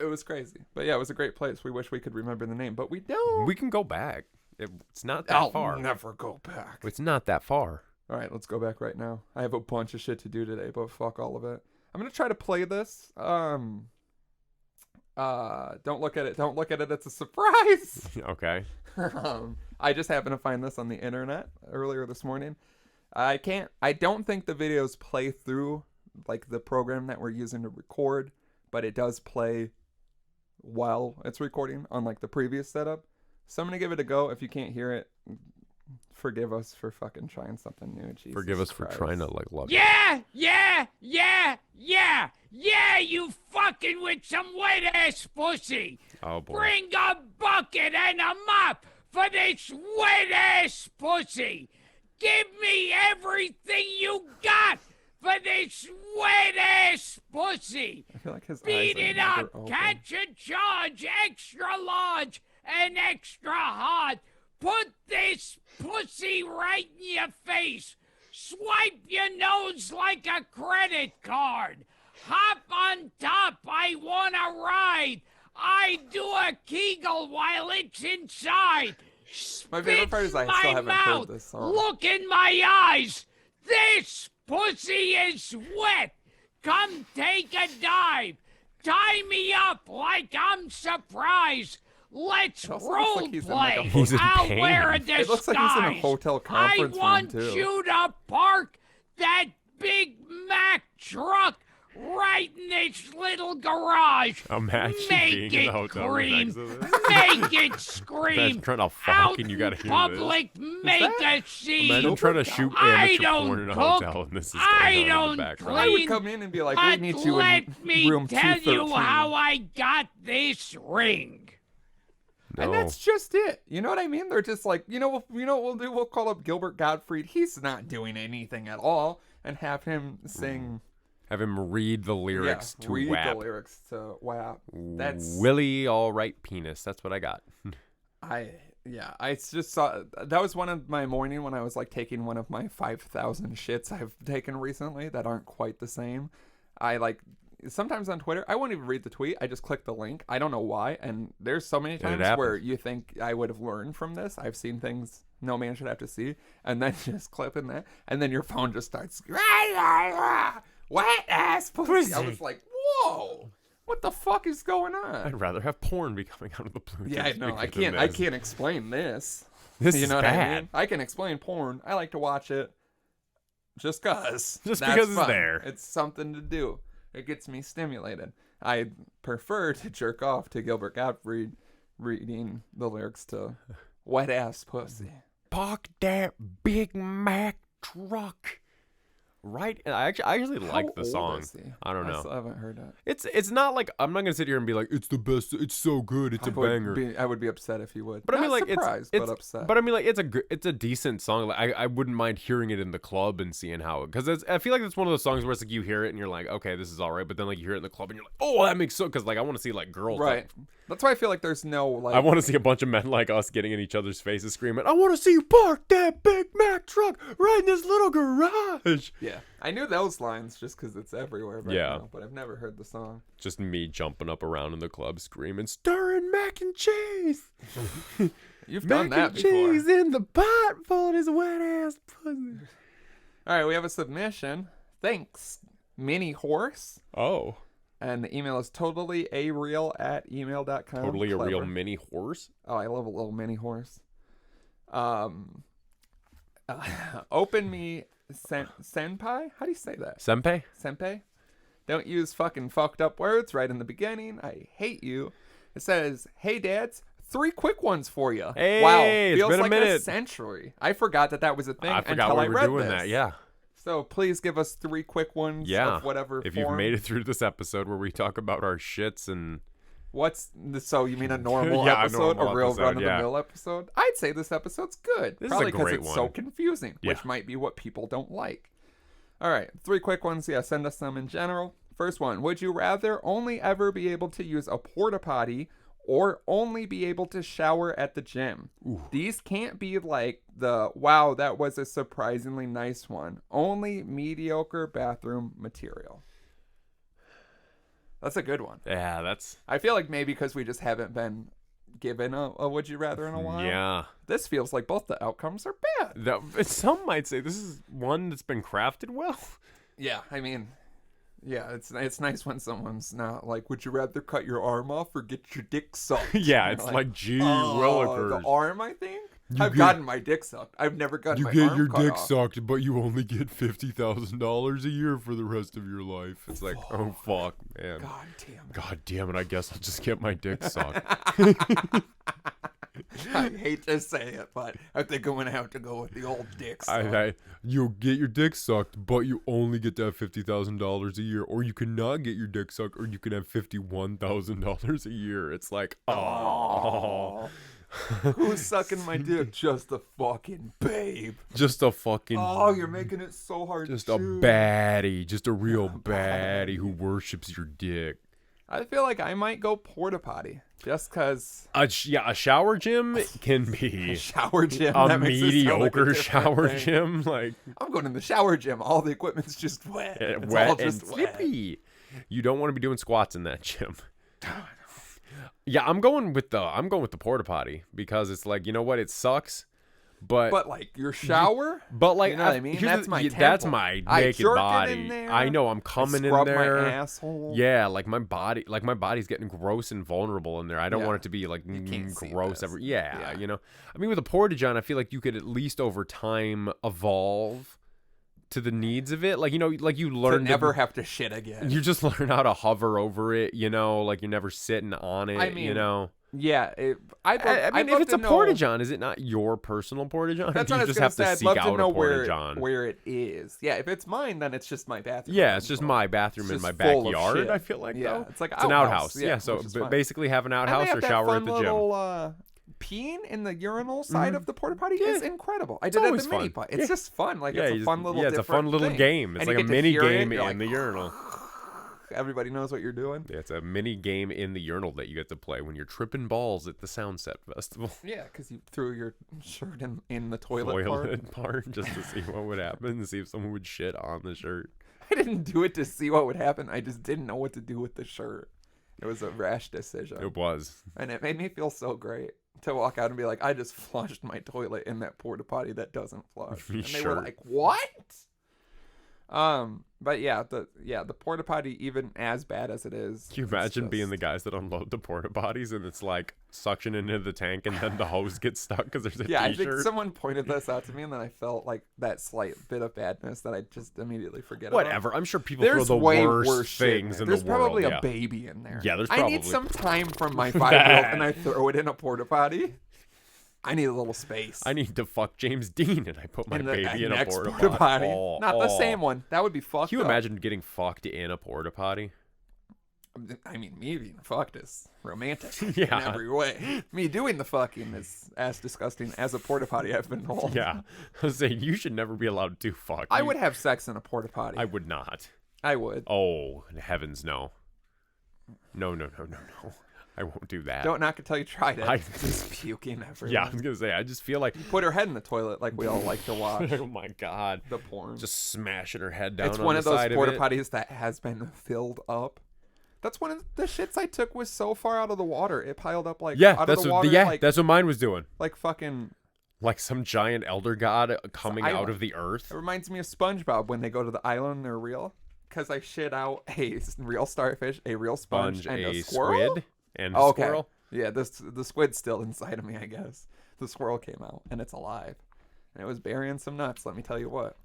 It was crazy, but yeah, it was a great place. We wish we could remember the name, but we don't. We can go back. It's not that I'll far. never go back. It's not that far. All right, let's go back right now. I have a bunch of shit to do today, but fuck all of it. I'm gonna try to play this. Don't look at it. Don't look at it. It's a surprise. Okay. I just happened to find this on the internet earlier this morning. I don't think the videos play through like the program that we're using to record, but it does play while it's recording on like the previous setup. So I'm gonna give it a go. If you can't hear it, forgive us for fucking trying something new. Jesus Forgive us Christ. for trying to like love Yeah, you fucking with some wet-ass pussy. Oh, boy. Bring a bucket and a mop for this wet-ass pussy. Give me everything you got for this wet-ass pussy. I feel like his Beat eyes are it never up, open. catch a charge, extra large and extra hard. Put this pussy right in your face. Swipe your nose like a credit card. Hop on top, I wanna ride. I do a Kegel while it's inside. My favorite part is I Spit still in haven't my heard mouth. this song. Look in my eyes. This pussy is wet. Come take a dive. Tie me up like I'm surprised. Let's It also looks role like he's in, like, a play. He's in I'll pain. wear a disguise. It looks like he's in a hotel conference I want room, too. you to park that Big Mac truck right in this little garage. Imagine Make being in it the hotel room scream. next to this. Make it scream. Imagine trying to fuck Out and you gotta in hear public, make a scene. Imagine trying to shoot I amateur don't porn in a cook. hotel and this is I going on in don't the background. I would clean. come in and be like, But we need you let in me room tell 213. you how I got this ring. And No. that's just it. You know what I mean? They're just like, you know what we'll do? We'll call up Gilbert Gottfried. He's not doing anything at all. And have him sing, Have him read the lyrics to read WAP. the lyrics to WAP. That's, Willie all right penis. That's what I got. I just saw, that was one of my morning when I was like taking one of my 5,000 shits I've taken recently that aren't quite the same. I like, sometimes on Twitter, I won't even read the tweet. I just click the link. I don't know why. And there's so many times happens. where you think I would have learned from this. I've seen things no man should have to see. And then just clipping that. And then your phone just starts, wet ass pussy. I was like, whoa, what the fuck is going on? I'd rather have porn be coming out of the Bluetooth. Yeah, I know. I speaker than can't. I this. can't explain this. This You is know what I bad. mean? I can explain porn. I like to watch it just cause. Just That's because it's fun. there. It's something to do. It gets me stimulated. I prefer to jerk off to Gilbert Gottfried reading the lyrics to Wet Ass Pussy. Park that Big Mac truck. Right? And I actually like How the old song. is he? I don't I know. still haven't heard it. It's not like I'm not gonna sit here and be like it's the best. It's so good. It's a banger. I would be upset if you would. But I mean, Not like surprised, it's but upset. But I mean, like it's a decent song. Like, I wouldn't mind hearing it in the club and seeing how, because I feel like it's one of those songs where it's like you hear it and you're like, okay, this is all right. But then like you hear it in the club and you're like, oh, that makes so, because like I want to see like girls. right. That's why I feel like there's no like. I want to see a bunch of men like us getting in each other's faces screaming, I want to see you park that Big Mac truck right in this little garage. Yeah, I knew those lines just because it's everywhere. Right Yeah. now, but I've never heard the song. Just me jumping up around in the club screaming, stirring mac and cheese. You've done Mac that and before. cheese in the pot full of his wet ass pussy. All right, we have a submission. Thanks, Mini Horse. Oh, And the email is totallyAreal@email.com. totally a real Clever. mini horse. Oh, I love a little mini horse. Open me senpai? How do you say that? Senpai? Senpai? Don't use fucking fucked up words right in the beginning. I hate you. It says, hey dads, 3 quick ones for you. Hey, wow, it's feels been a like minute. century. I forgot that was a thing I forgot until we I were read doing this. that. Yeah. So please give us 3 quick ones Yeah. of whatever If form. you've made it through this episode where we talk about our shits and So you mean a normal Yeah, a episode? normal A real episode, run-of-the-mill episode? I'd say this episode's good. This is a Probably because great it's so one. confusing, Yeah. which might be what people don't like. All right, 3 quick ones. Yeah, send us some in general. First one, would you rather only ever be able to use a porta potty or only be able to shower at the gym? These can't be like the, wow, that was a surprisingly nice one. Only mediocre bathroom material. That's a good one. yeah, that's I feel like maybe because we just haven't been given a would you rather in a while. yeah. This feels like both the outcomes are bad. Some might say this is one that's been crafted well. Yeah, I mean, Yeah, it's nice when someone's not like, would you rather cut your arm off or get your dick sucked? Yeah, And it's you're like, gee oh, willikers. the arm, I think? You I've get- gotten my dick sucked. I've never gotten You my get arm your cut dick off. sucked, but you only get $50,000 a year for the rest of your life. It's like, oh fuck, man. God damn it! I guess I'll just get my dick sucked. I hate to say it, but I think I'm gonna have to go with the old dick suck. You get your dick sucked, but you only get to have $50,000 a year, or you cannot get your dick sucked, or you can have $51,000 a year. It's like, oh. Who's sucking my dick? Just a fucking babe. Just a fucking. Oh, you're making it so hard. Just to a choose. baddie, just a real baddie who worships your dick. I feel like I might go porta potty just because A shower gym can be shower gym. a that makes it sound like a mediocre different shower thing. gym. Like I'm going in the shower gym. All the equipment's just wet. It's all wet and just wet. slippy. You don't want to be doing squats in that gym. Yeah, I'm going with the porta potty because it's like, you know what, it sucks, but like your shower. like You know what I mean? here's That's my that's temple. my I naked jerk it body. in there. I know I'm coming I in scrub there. my asshole. Yeah, like my body's getting gross and vulnerable in there. I don't Yeah. want it to be like can't see gross this. Yeah, Yeah. you know. I mean, with a porta john, I feel like you could at least over time evolve to the needs of it. Like, you know, like you To learn never have to shit again. you just learn how to hover over it, you know, like you're never sitting on it, I mean, you know. Yeah, I mean, if it's a porta john, is it not your personal porta john? That's you what I was just gonna have say. to I'd seek love out to know a porta john. where it is. Yeah, if it's mine, then it's just my bathroom. Yeah, it's just my bathroom in just my full of backyard. shit. I feel like Yeah, though it's like an outhouse. Yeah, so which is fine. basically have an And they outhouse have or that shower fun at the gym. little, peeing in the urinal side of the porta potty is incredible. I It's did it at always the mini fun. pot. It's just fun. Like it's a fun little. it's a fun different little thing. game. It's And like you a get to mini hear it, game you're in like, the urinal. Everybody knows what you're doing. Yeah, it's a mini game in the urinal that you get to play when you're tripping balls at the Soundset Festival. Yeah, because you threw your shirt in the toilet part. Just to see what would happen and see if someone would shit on the shirt. I didn't do it to see what would happen. I just didn't know what to do with the shirt. It was a rash decision. It was. And it made me feel so great to walk out and be like, I just flushed my toilet in that porta potty that doesn't flush. And they were Sure. like, what? But the porta potty, even as bad as it is. Can you imagine being the guys that unload the porta potties and it's like suction into the tank and then the hose gets stuck because there's a Yeah, I t-shirt? think someone pointed this out to me and then I felt like that slight bit of badness that I just immediately forget about. Whatever. I'm sure people There's throw the way worst worse shit things there. in There's the world. probably Yeah. a baby in there. Yeah, there's I need probably- some time from my 5-year-old and I throw it in a porta potty. I need a little space. I need to fuck James Dean and I put my in the baby in a next porta potty. Oh, Not the oh. same one. That would be fucked Can you up. imagine getting fucked in a porta potty? I mean, me being fucked is romantic in Yeah. every way. Me doing the fucking is as disgusting as a porta potty, I've been told. Yeah. I was saying you should never be allowed to fuck. I You- would have sex in a porta potty. I would not. I would. Oh, heavens no. No. I won't do that. Don't knock until you tried it. I- Just puking everywhere. Yeah, I was gonna say. I just feel like. Put her head in the toilet like we all like to watch Oh my god. the porn. Just smashing her head down. It's on one the of those side porta it. potties that has been filled up. That's one of the shits I took was so far out of the water. It piled up like Yeah, out that's of the what. water. Yeah, like, that's what mine was doing. like fucking. Like some giant elder god coming out island. of the earth. It reminds me of SpongeBob when they go to the island and they're real. Because I shit out a real starfish, a real sponge, and a squirrel. squid, and a Oh, okay. squirrel. Yeah, the squid's still inside of me, I guess. The squirrel came out and it's alive. And it was burying some nuts, let me tell you what.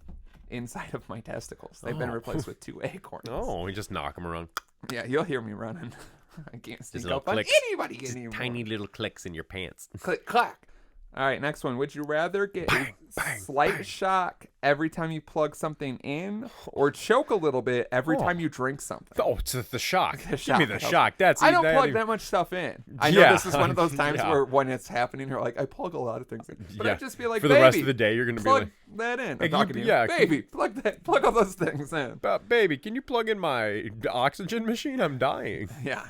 Inside of my testicles. They've been Oh. replaced with 2 acorns. Oh, we just knock them around. Yeah, you'll hear me running. I can't sneak little up on clicks. anybody anymore. Tiny little clicks in your pants. Click, clack. All right, next one. Would you rather get a slight shock every time you plug something in or choke a little bit every Oh. time you drink something? Oh, it's the shock. The Give me shock, the okay. shock. That's I don't that plug even- that much stuff in. I know Yeah. this is one of those times Yeah. where when it's happening, you're like, I plug a lot of things in. But Yeah. I'd just be like, For baby, the rest of the day, you're gonna be plug like, that in. Hey, I'm talking to you. yeah, can Baby, plug all those things in. baby, can you plug in my oxygen machine? I'm dying. Yeah,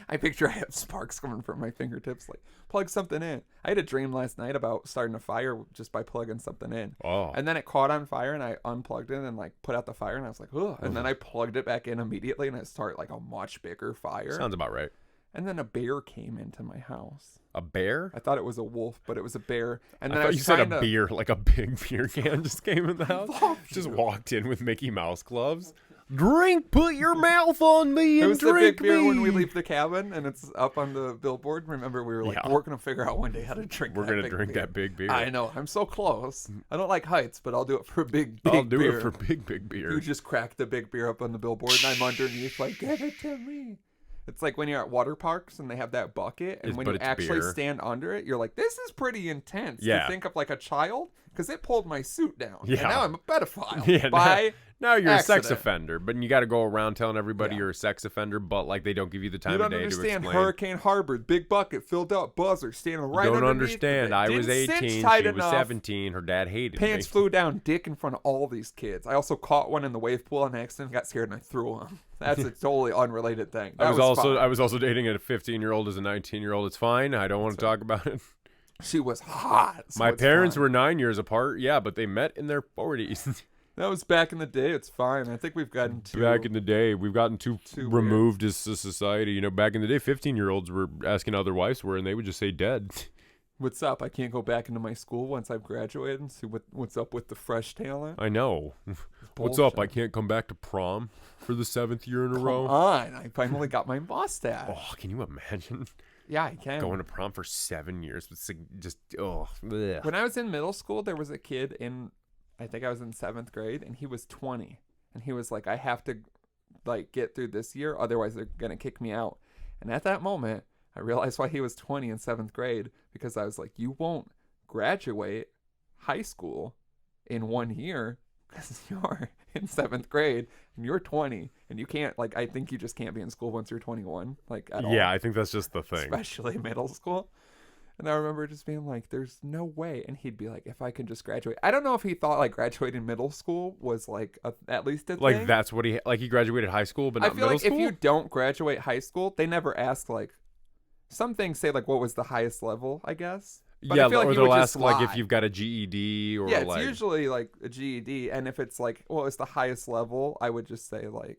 I picture I have sparks coming from my fingertips. Like, plug something in. I had a dream last night about starting a fire just by plugging something in. Oh. And then it caught on fire, and I unplugged it and like put out the fire, and I was like, ugh. And then I plugged it back in immediately, and it started like a much bigger fire. Sounds about right. And then a bear came into my house. A bear? I thought it was a wolf, but it was a bear. And I then I, thought was you said a trying to, beer, like a big beer can just came in the house. Love Just you. walked in with Mickey Mouse gloves. Drink, put your mouth on me It and was the drink big beer me. when we leave the cabin and it's up on the billboard. Remember, we were like, Yeah. we're going to figure out one day how to drink We're that gonna big drink beer. that big beer. I know. I'm so close. I don't like heights, but I'll do it for big I'll do beer. it for big beer. You just crack the big beer up on the billboard and I'm underneath like, give it to me. It's like when you're at water parks and they have that bucket, and when but you it's actually beer. stand under it, you're like, this is pretty intense. Yeah. To think of like a child, because it pulled my suit down. Yeah. And now I'm a pedophile. Yeah, by now you're accident. a sex offender, but you got to go around telling everybody Yeah. you're a sex offender, but like they don't give you the time You of don't day to understand. explain. Hurricane Harbor, big bucket, filled up, buzzer, standing right Don't underneath understand. of it. I was Didn't cinch 18, tight she was enough. 17. Her dad hated Pants me. flew down, dick in front of all these kids. I also caught one in the wave pool on accident, got scared, and I threw him. That's a totally unrelated thing. That I was fine. also dating a 15-year-old as a 19-year-old. It's fine. I don't want to talk about it. She was hot. So My it's parents fine. were 9 years apart. Yeah, but they met in their 40s. That was back in the day. It's fine. I think we've gotten to Back in the day, we've gotten too weird. removed as a society. You know, back in the day, 15-year-olds were asking how their wives were, and they would just say dead. What's up? I can't go back into my school once I've graduated and see what's up with the fresh talent. I know. What's up? I bullshit. can't come back to prom for the 7th year in a Come row. on. I finally got my mustache. Oh, can you imagine Yeah, I can. going to prom for 7 years? It's like just bleh. When I was in middle school, there was a kid I think I was in 7th grade, and he was 20. And he was like, I have to like get through this year, otherwise they're going to kick me out. And at that moment, I realized why he was 20 in 7th grade, because I was like, you won't graduate high school in 1 year because you're in 7th grade and you're 20 and you can't, like, I think you just can't be in school once you're 21, like, at all. Yeah, I think that's just the thing. Especially middle school. And I remember just being like, there's no way. And he'd be like, if I could just graduate. I don't know if he thought like graduating middle school was like at least a Like thing. that's what he graduated high school, but I not feel middle like school. if you don't graduate high school, they never ask like, some things say like what was the highest level, I guess. But yeah, I feel like or he they'll would ask just like if lie. you've got a GED or Yeah, it's like usually like a GED. And if it's like, well, it's the highest level, I would just say like,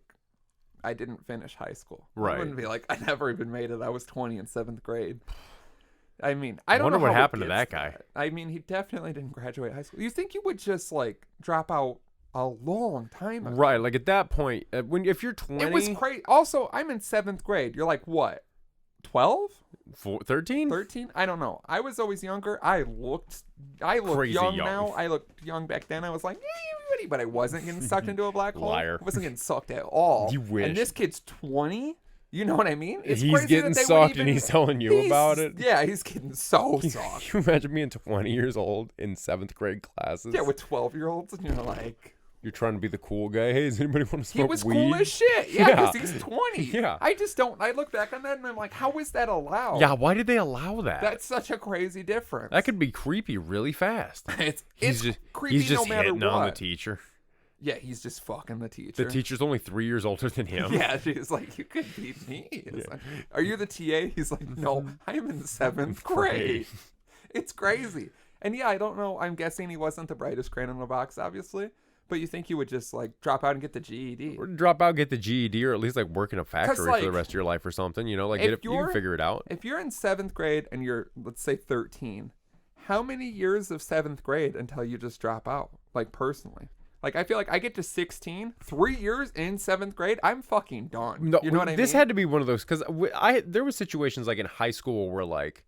I didn't finish high school. Right. I wouldn't be like, I never even made it. I was 20 in 7th grade. I mean, I don't wonder know what how it happened to gets that guy. I mean, he definitely didn't graduate high school. You think you would just like drop out a long time ago? right. Like at that point, if you're 20, It was crazy. Also, I'm in 7th grade. You're like, what? 12? 13, 13? I don't know. I was always younger. I look Crazy young young. now. I looked young back then. I was like, yeah, but I wasn't getting sucked into a black hole. Liar. I wasn't getting sucked at all. You wish. And this kid's 20. You know what I mean? It's he's crazy getting that they would sucked even- and he's telling you about it. Yeah, he's getting so sucked. Can you imagine being 20 years old in 7th grade classes? Yeah, with 12-year-olds, and you're like, You're trying to be the cool guy. Hey, does anybody want to he smoke was weed? cool as shit. Yeah, Yeah. because he's 20. Yeah. I just don't. I look back on that and I'm like, how is that allowed? Yeah, why did they allow that? That's such a crazy difference. That could be creepy really fast. It's He's just creepy he's just no matter hitting what. on the teacher. Yeah, he's just fucking the teacher. The teacher's only 3 years older than him. Yeah, she's like, you could beat me. It's like, are you the TA? He's like, no, I'm in 7th grade. It's crazy. And yeah, I don't know. I'm guessing he wasn't the brightest crayon in the box, obviously. But you think he would just like drop out and get the GED? Or drop out, get the GED, or at least like work in a factory like, for the rest of your life or something. You know, like if you can figure it out. If you're in 7th grade and you're, let's say, 13, how many years of 7th grade until you just drop out? Like, personally. Like, I feel like I get to 16, 3 years in 7th grade, I'm fucking done. No, you know what I mean? this had to be one of those because there was situations like in high school where like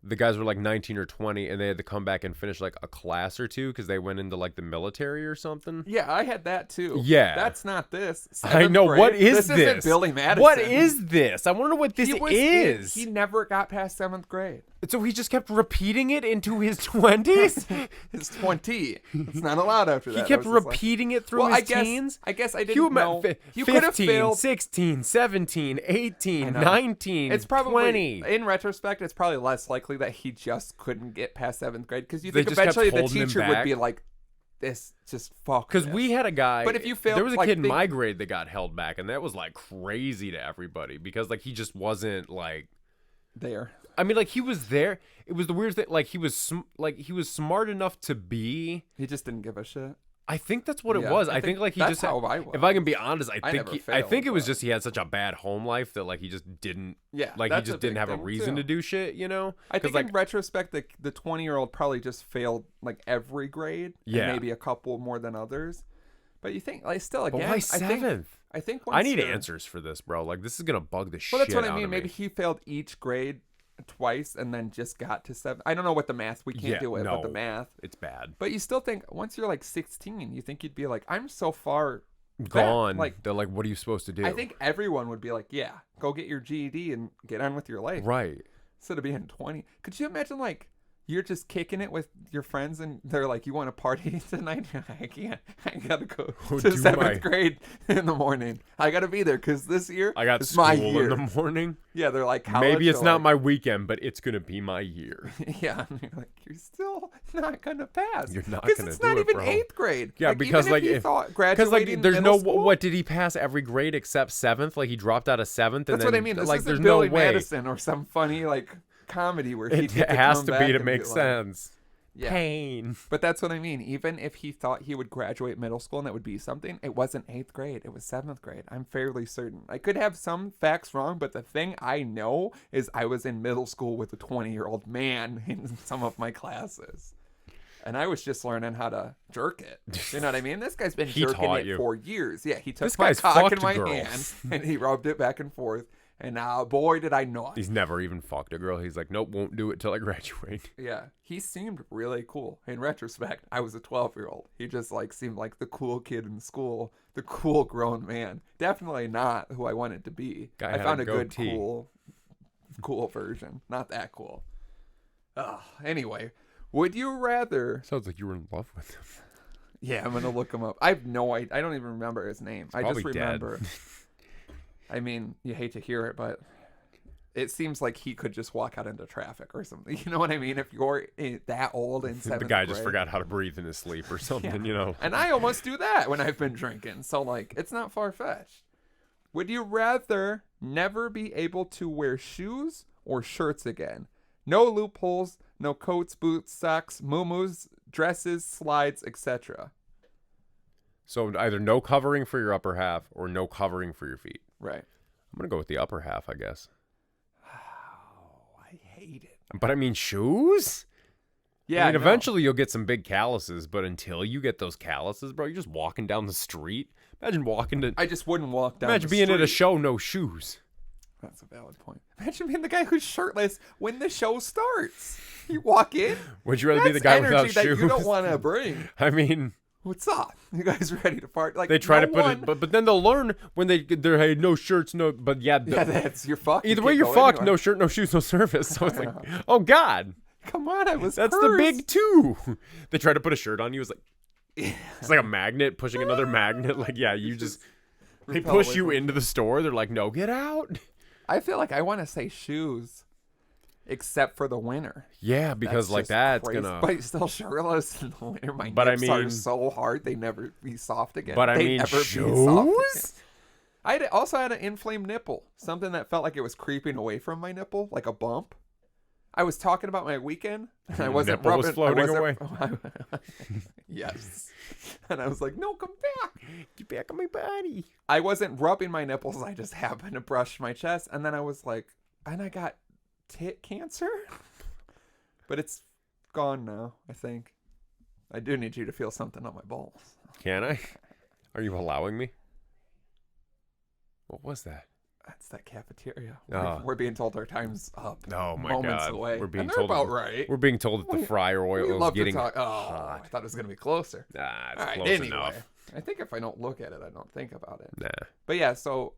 the guys were like 19 or 20 and they had to come back and finish like a class or two because they went into like the military or something. Yeah, I had that too. Yeah. That's not this. I 7th know. grade. What is this? this? Isn't Billy Madison. What is this? I wonder what this He was is. He never got past 7th grade. So he just kept repeating it into his 20s? His 20. It's not allowed after that. He I kept was just like- repeating it through Well, his I guess, teens? I guess I You didn't know. You could have 15, failed. 16, 17, 18, know. 19, It's probably 20. in retrospect, it's probably less likely that he just couldn't get past 7th grade because you They think just kept eventually the holding him teacher would back. be like, "This just fuck." Because this." we had a guy. But if you failed, there was a like, kid in think- my grade that got held back, and that was like crazy to everybody because like he just wasn't like. there. I mean, like he was there. It was the weirdest thing. Like he was smart enough to be. He just didn't give a shit. I think that's what it Yeah, was. I I think think like he that's just. how I was. If I can be honest, I never think failed, it was but- just he had such a bad home life that like he just didn't. Yeah, Like he that's just a didn't big have a thing, reason too. to do shit. You know. I 'Cause, think like in retrospect, the 20-year-old probably just failed like every grade. Yeah. And maybe a couple more than others. But you think, like, still, But again, why 7th? I think I need you're- answers for this, bro. Like, this is gonna bug the shit Well, that's what out I mean. of Maybe me. he failed each grade twice and then just got to 7. I don't know what the math. We can't do it, but the math. It's bad. But you still think once you're like 16, you think you'd be like, I'm so far Gone. Like, They're like, what are you supposed to do? I think everyone would be like, yeah, go get your GED and get on with your life. Right. Instead of being 20. Could you imagine, like, you're just kicking it with your friends and they're like, you want to party tonight? I can't. I got to go to do 7th grade in the morning. I got to be there because this year, I got it's school my year. in the morning. Yeah, they're like, college, Maybe it's or not like, my weekend, but it's gonna be my year. Yeah, and you're like, you're still not gonna pass. You're not because gonna it's do not it, even bro. 8th grade. Yeah, like, because even like if he thought graduating there's middle no school, what did he pass every grade except 7th? Like he dropped out of 7th. And That's then, what I mean. This like isn't there's Billy no way. Madison or some funny like comedy where he It has to be to make sense. Yeah. Pain. But that's what I mean. Even if he thought he would graduate middle school and that would be something, it wasn't 8th grade. It was 7th grade. I'm fairly certain. I could have some facts wrong, but the thing I know is I was in middle school with a 20-year-old man in some of my classes. And I was just learning how to jerk it. You know what I mean? This guy's been He jerking taught it you. for years. Yeah, he took This my guy's cock in fucked my girls. hand and he rubbed it back and forth. And boy, did I not. He's never even fucked a girl. He's like, nope, won't do it till I graduate. Yeah, he seemed really cool. In retrospect, I was a 12-year-old. He just like seemed like the cool kid in school, the cool grown man. Definitely not who I wanted to be. Guy I had found a a good goatee. cool version. Not that cool. Anyway, would you rather? Sounds like you were in love with him. Yeah, I'm gonna look him up. I have no idea. I don't even remember his name. I just probably dead. remember. I mean, you hate to hear it, but it seems like he could just walk out into traffic or something. You know what I mean? If you're that old in 7th The guy grade. just forgot how to breathe in his sleep or something, you know. And I almost do that when I've been drinking. So, like, it's not far-fetched. Would you rather never be able to wear shoes or shirts again? No loopholes, no coats, boots, socks, muumuus, dresses, slides, etc. So either no covering for your upper half or no covering for your feet. Right. I'm going to go with the upper half, I guess. Oh, I hate it. But I mean, shoes? Yeah, I mean, no. eventually you'll get some big calluses, but until you get those calluses, bro, you're just walking down the street. Imagine walking to... I just wouldn't walk down Imagine the being at a street. show, no shoes. That's a valid point. Imagine being the guy who's shirtless when the show starts. You walk in. Would you rather be the That's guy energy without that shoes? you don't want to bring. I mean... What's up? You guys ready to party? Like They try no to put one... it, but then they'll learn when they're hey, no shirts, no. But yeah, Yeah, that's you're fucked. either You way can't you're go fucked. anywhere. No shirt, no shoes, no service. So it's like, oh god, Come on, I was. that's cursed. the big two. They try to put a shirt on you. It's like it's like a magnet pushing another magnet. Like yeah, you just they repel push away you from it. into the store. They're like, no, get out. I feel like I want to say shoes, except for the winter. Yeah, because That's like just that's crazy. gonna. But still shirtless in the winter. My But I nips are mean- so hard they never be soft again. But I They mean, never be soft again. shoes. Also had an inflamed nipple, something that felt like it was creeping away from my nipple, like a bump. I was talking about my weekend, and I Your wasn't nipple was rubbing. floating Yes, and I was like, "No, come back." Get back on my body. I wasn't rubbing my nipples. I just happened to brush my chest, and then I was like, and I got tit cancer, but it's gone now. I think. I do need you to feel something on my balls. Can I? Are you allowing me? What was that? That's that cafeteria. Oh. We're being told our time's up. Oh my moments god, away. we're being And they're told about that, right. We're being told that the fryer We oil is love to getting talk. Oh, hot. I thought it was gonna be closer. Nah, it's All right. close Anyway, enough. I think if I don't look at it, I don't think about it. Nah. But yeah, so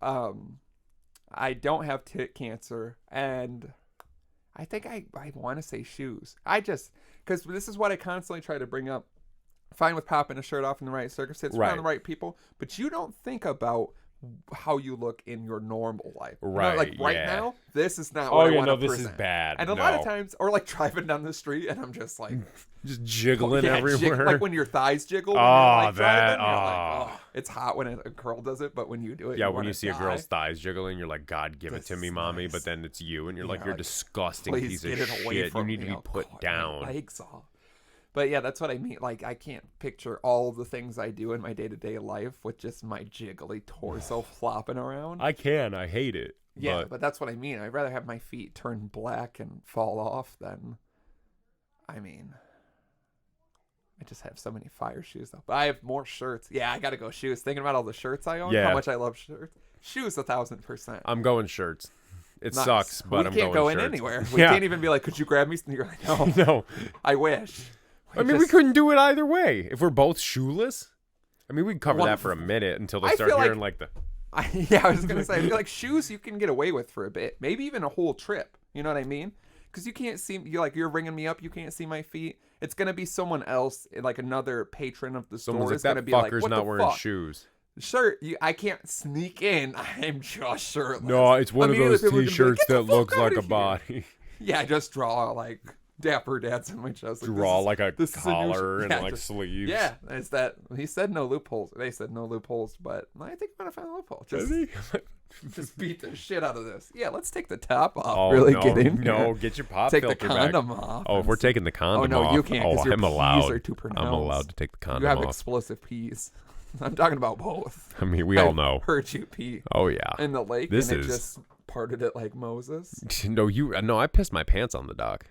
I don't have tit cancer, and I think I want to say shoes. I just because this is what I constantly try to bring up. Fine with popping a shirt off in the right circumstances, Right. around the right people, but you don't think about how you look in your normal life. You know, Right, like right yeah. now, this is not Oh what I yeah, want no, to this present. is bad. And a lot of No. times, or like driving down the street, and I'm just like, just jiggling yeah, everywhere. like when your thighs jiggle. When Oh, you're like that- driving, you're like, oh. oh, it's hot when a girl does it, but when you do it, yeah, you when wanna you see a die. girl's thighs jiggling, you're like, God, give it This to me, is mommy. nice. But then it's you, and you're like, Yeah, you're a like, disgusting Please piece of get it away shit. You from need me. to be Oh, put God, down. My legs off. But yeah, that's what I mean. Like, I can't picture all the things I do in my day-to-day life with just my jiggly torso flopping around. I can. I hate it. Yeah, but that's what I mean. I'd rather have my feet turn black and fall off than, I mean, just have so many fire shoes though. But I have more shirts. Yeah, I gotta go shoes. Thinking about all the shirts I own, Yeah. how much I love shirts. Shoes 1,000%. I'm going shirts. It Nice. sucks, but I'm we can't go going in shirts. anywhere. We Yeah. can't even be like, could you grab me? And you're like, no. No. I wish. I mean, we couldn't do it either way. If we're both shoeless, I mean, we can cover that for a minute until they I start feel hearing like- the. I was gonna say, I feel like shoes you can get away with for a bit, maybe even a whole trip. You know what I mean? Because you can't see. You're ringing me up. You can't see my feet. It's gonna be someone else, like another patron of the Someone's store, like, is that gonna be like, fucker's "What not the wearing fuck? shoes. Shirt? I can't sneak in. I'm just shirtless." No, it's one of Immediately those people are gonna be like, T-shirts "Get the that fuck looks like outta a here." body. Yeah, I just draw like dapper dads on my chest. Like, Draw like a this is a new collar and yeah, like just- sleeves. Yeah, it's that. He said no loopholes. They said no loopholes, but I think I'm gonna find a loophole. Just beat the shit out of this. Yeah, let's take the top off. Oh, really no, get in no, here. get your pop Take the filter back. condom off. Oh, if we're taking the condom no, off, you can't, 'cause your I'm P's allowed. are too I'm pronounced. allowed to take the condom You have off. explosive peas. I'm talking about both. I mean, we all know. Heard you pee Oh yeah. in the lake, This and it is- just parted it like Moses. No, I pissed my pants on the dock.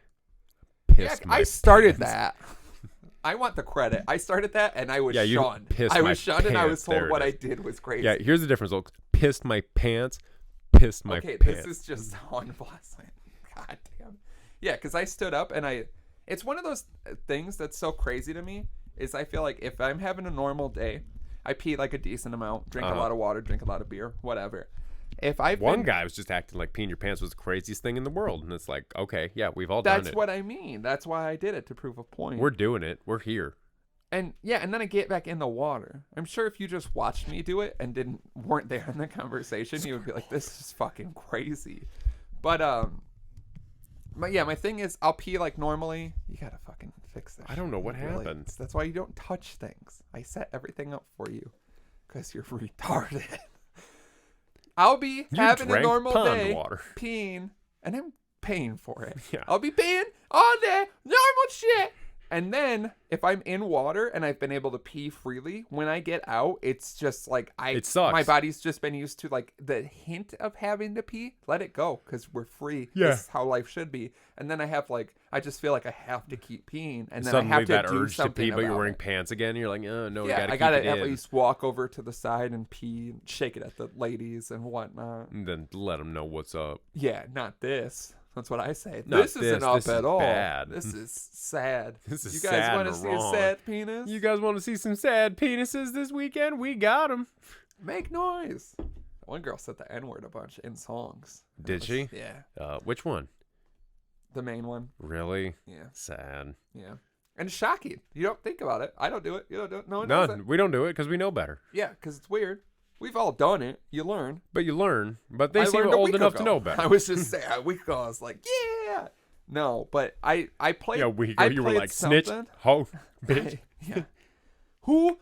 Yeah, I started that. I want the credit. I started that, and I was Yeah, you shunned. pissed I my was shunned, and I was pants. told There it what I is. did was crazy. Yeah, here's the difference, folks. Pissed my pants. Pissed my Okay, pants. this is just unblessing. God damn. Yeah, because I stood up and it's one of those things that's so crazy to me is I feel like if I'm having a normal day, I pee like a decent amount, drink a lot of water, drink a lot of beer, whatever. If I've One been, guy was just acting like peeing your pants was the craziest thing in the world, and it's like, okay, yeah, we've all done that's it. what I mean. That's why I did it, to prove a point. We're doing it. We're here. And yeah, and then I get back in the water. I'm sure if you just watched me do it and weren't there in the conversation, you would be like, "This is fucking crazy." But yeah, my thing is, I'll pee like normally. You gotta fucking fix that. I don't know shit, what really. happened. That's why you don't touch things. I set everything up for you, because you're retarded. I'll be having a drank normal pond day, water. peeing, and I'm paying for it. Yeah. I'll be peeing all day, normal shit. And then if I'm in water and I've been able to pee freely, when I get out, it's just like It sucks. my body's just been used to like the hint of having to pee. Let it go, because we're free. Yeah. This is how life should be. And then I just feel like I have to keep peeing, and then Suddenly I have to that do urge to something pee, but you're about wearing it. pants again. And you're like, oh no, Yeah, we I gotta gotta keep it at in. least walk over to the side and pee, and shake it at the ladies and whatnot. And then let them know what's up. Yeah, not this. That's what I say. Not This isn't this. up This at is all. bad. This is sad. This is You guys sad want to and see wrong. a sad penis? You guys want to see some sad penises this weekend? We got them. Make noise. One girl said the N-word a bunch in songs. Did she? Yeah. Which one? The main one. Really? Yeah. Sad. Yeah. And shocking. You don't think about it. I don't do it. You don't do it. No one does None. it. We don't do it because we know better. Yeah, because it's weird. We've all done it. You learn. But you learn. But they I seem learned a old week enough ago. to know better. I was just saying, a week ago, I was like, yeah. No, but I played. Yeah, a week ago I you were played like, snitch, something. ho, bitch. Yeah. Who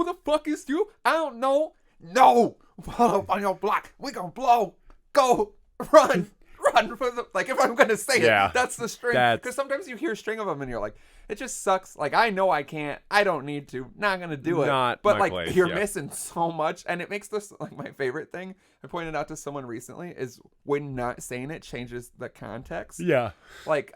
the fuck is you? I don't know. No. Pull up on your block. We gonna blow. Go. Run. Run. Like, if I'm gonna say Yeah, it, that's the string. that's- Because sometimes you hear a string of them and you're like, it just sucks. Like, I know I can't. I don't need to. Not gonna do it. Not but my like, place, you're yeah. missing so much, and it makes this like my favorite thing. I pointed out to someone recently is when not saying it changes the context. Yeah. Like,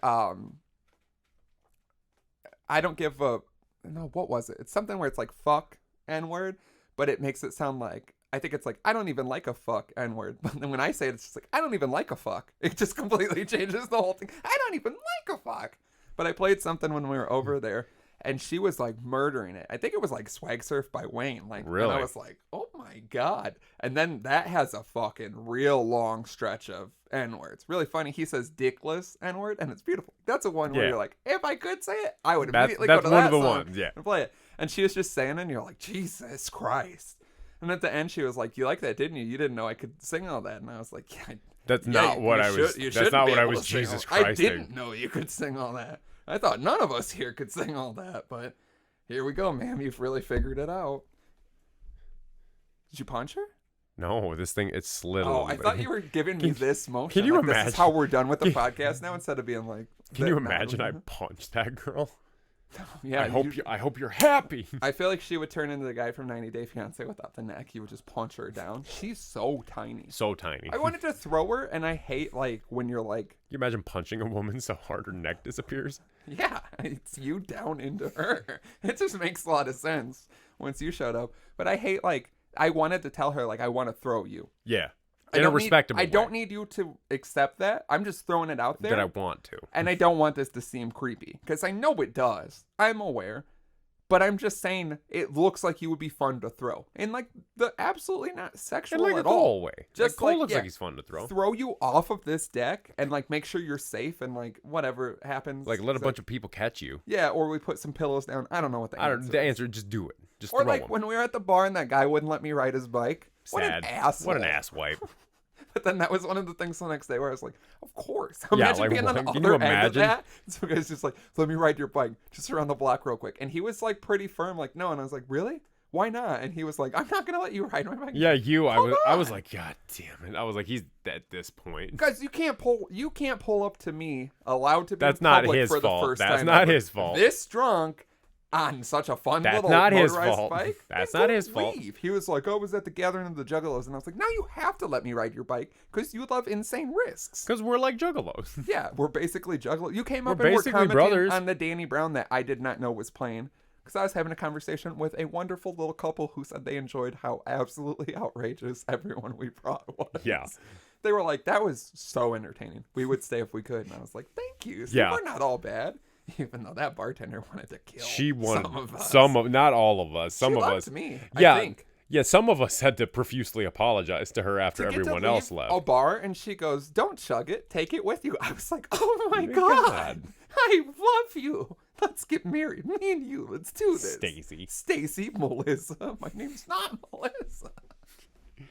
I don't give a no. What was it? It's something where it's like fuck N-word, but it makes it sound like, I think it's like, I don't even like a fuck N-word. But then when I say it, it's just like, I don't even like a fuck. It just completely changes the whole thing. I don't even like a fuck. But I played something when we were over there, and she was like murdering it. I think it was like Swag Surf by Wayne. Like, Really? And I was like, oh my God. And then that has a fucking real long stretch of N-words. Really funny. He says dickless N-word, and it's beautiful. That's a one where Yeah. you're like, if I could say it, I would That's- immediately that's go to one that of the song ones, yeah. and play it. And she was just saying it, and you're like, Jesus Christ. And at the end, she was like, you like that, didn't you? You didn't know I could sing all that. And I was like, yeah. That's yeah, not what you I was. should- you That's shouldn't not be what I able was. to sing Jesus all- I Christ. didn't know you could sing all that. I thought none of us here could sing all that, but here we go, ma'am. You've really figured it out. Did you punch her? No, this thing, it slid a Oh, little I bit. thought you were giving me this motion. can you like, This is imagine- how we're done with the podcast now, instead of being like. Can you imagine I punched that girl? Yeah, I hope you're happy. I feel like she would turn into the guy from 90 Day Fiance without the neck. He would just punch her down. She's so tiny. So tiny. I wanted to throw her, and I hate like when you're like, Can you imagine punching a woman so hard her neck disappears? yeah, it's you down into her. It just makes a lot of sense once you showed up. But I hate like I wanted to tell her like I want to throw you. Yeah. In a respectable way. I don't need you to accept that. I'm just throwing it out there. That I want to. And I don't want this to seem creepy. Because I know it does. I'm aware. But I'm just saying it looks like you would be fun to throw. And like the absolutely not sexual In like at a all. Cole way. Just Cole like, looks yeah, like he's fun to throw. Throw you off of this deck and like make sure you're safe and like whatever happens. Like let a bunch of people catch you. Yeah, or we put some pillows down. I don't know what the answer The is. answer, just do it. Just Or throw like him. when we were at the bar and that guy wouldn't let me ride his bike. What Sad. an asshole. What an asswipe. But then that was one of the things the next day where I was like, of course. Yeah, Imagine like, being on the can other you end of imagine? that. So guy's just like, let me ride your bike just around the block real quick. And he was like pretty firm, like, no. And I was like, really? Why not? And he was like, I'm not going to let you ride my bike. Yeah, I was on. like, God damn it. I was like, he's at this point. Guys, you can't pull up to me allowed to be That's in not public his for fault. the first That's time not ever. his fault. This drunk on such a fun That's little not his motorized fault. bike. That's and not go his fault. leave. He was like, oh, I was at the gathering of the Juggalos. And I was like, now you have to let me ride your bike because you love insane risks. Because we're like juggalos. Yeah, we're basically Juggalos. You came We're up and were basically commenting brothers. on the Danny Brown that I did not know was playing. Because I was having a conversation with a wonderful little couple who said they enjoyed how absolutely outrageous everyone we brought was. Yeah. They were like, that was so entertaining. We would stay if we could. And I was like, thank you. See, Yeah. we're not all bad. Even though that bartender wanted to kill She wanted some of us. not all of us. Some She of loved us. me, Yeah. I think. Yeah, some of us had to profusely apologize to her after To get to everyone leave else left. a bar, and she goes, don't chug it. Take it with you. I was like, oh my My God. God. I love you. Let's get married. Me and you. Let's do this. Stacy. Stacy, Melissa. My name's not Melissa.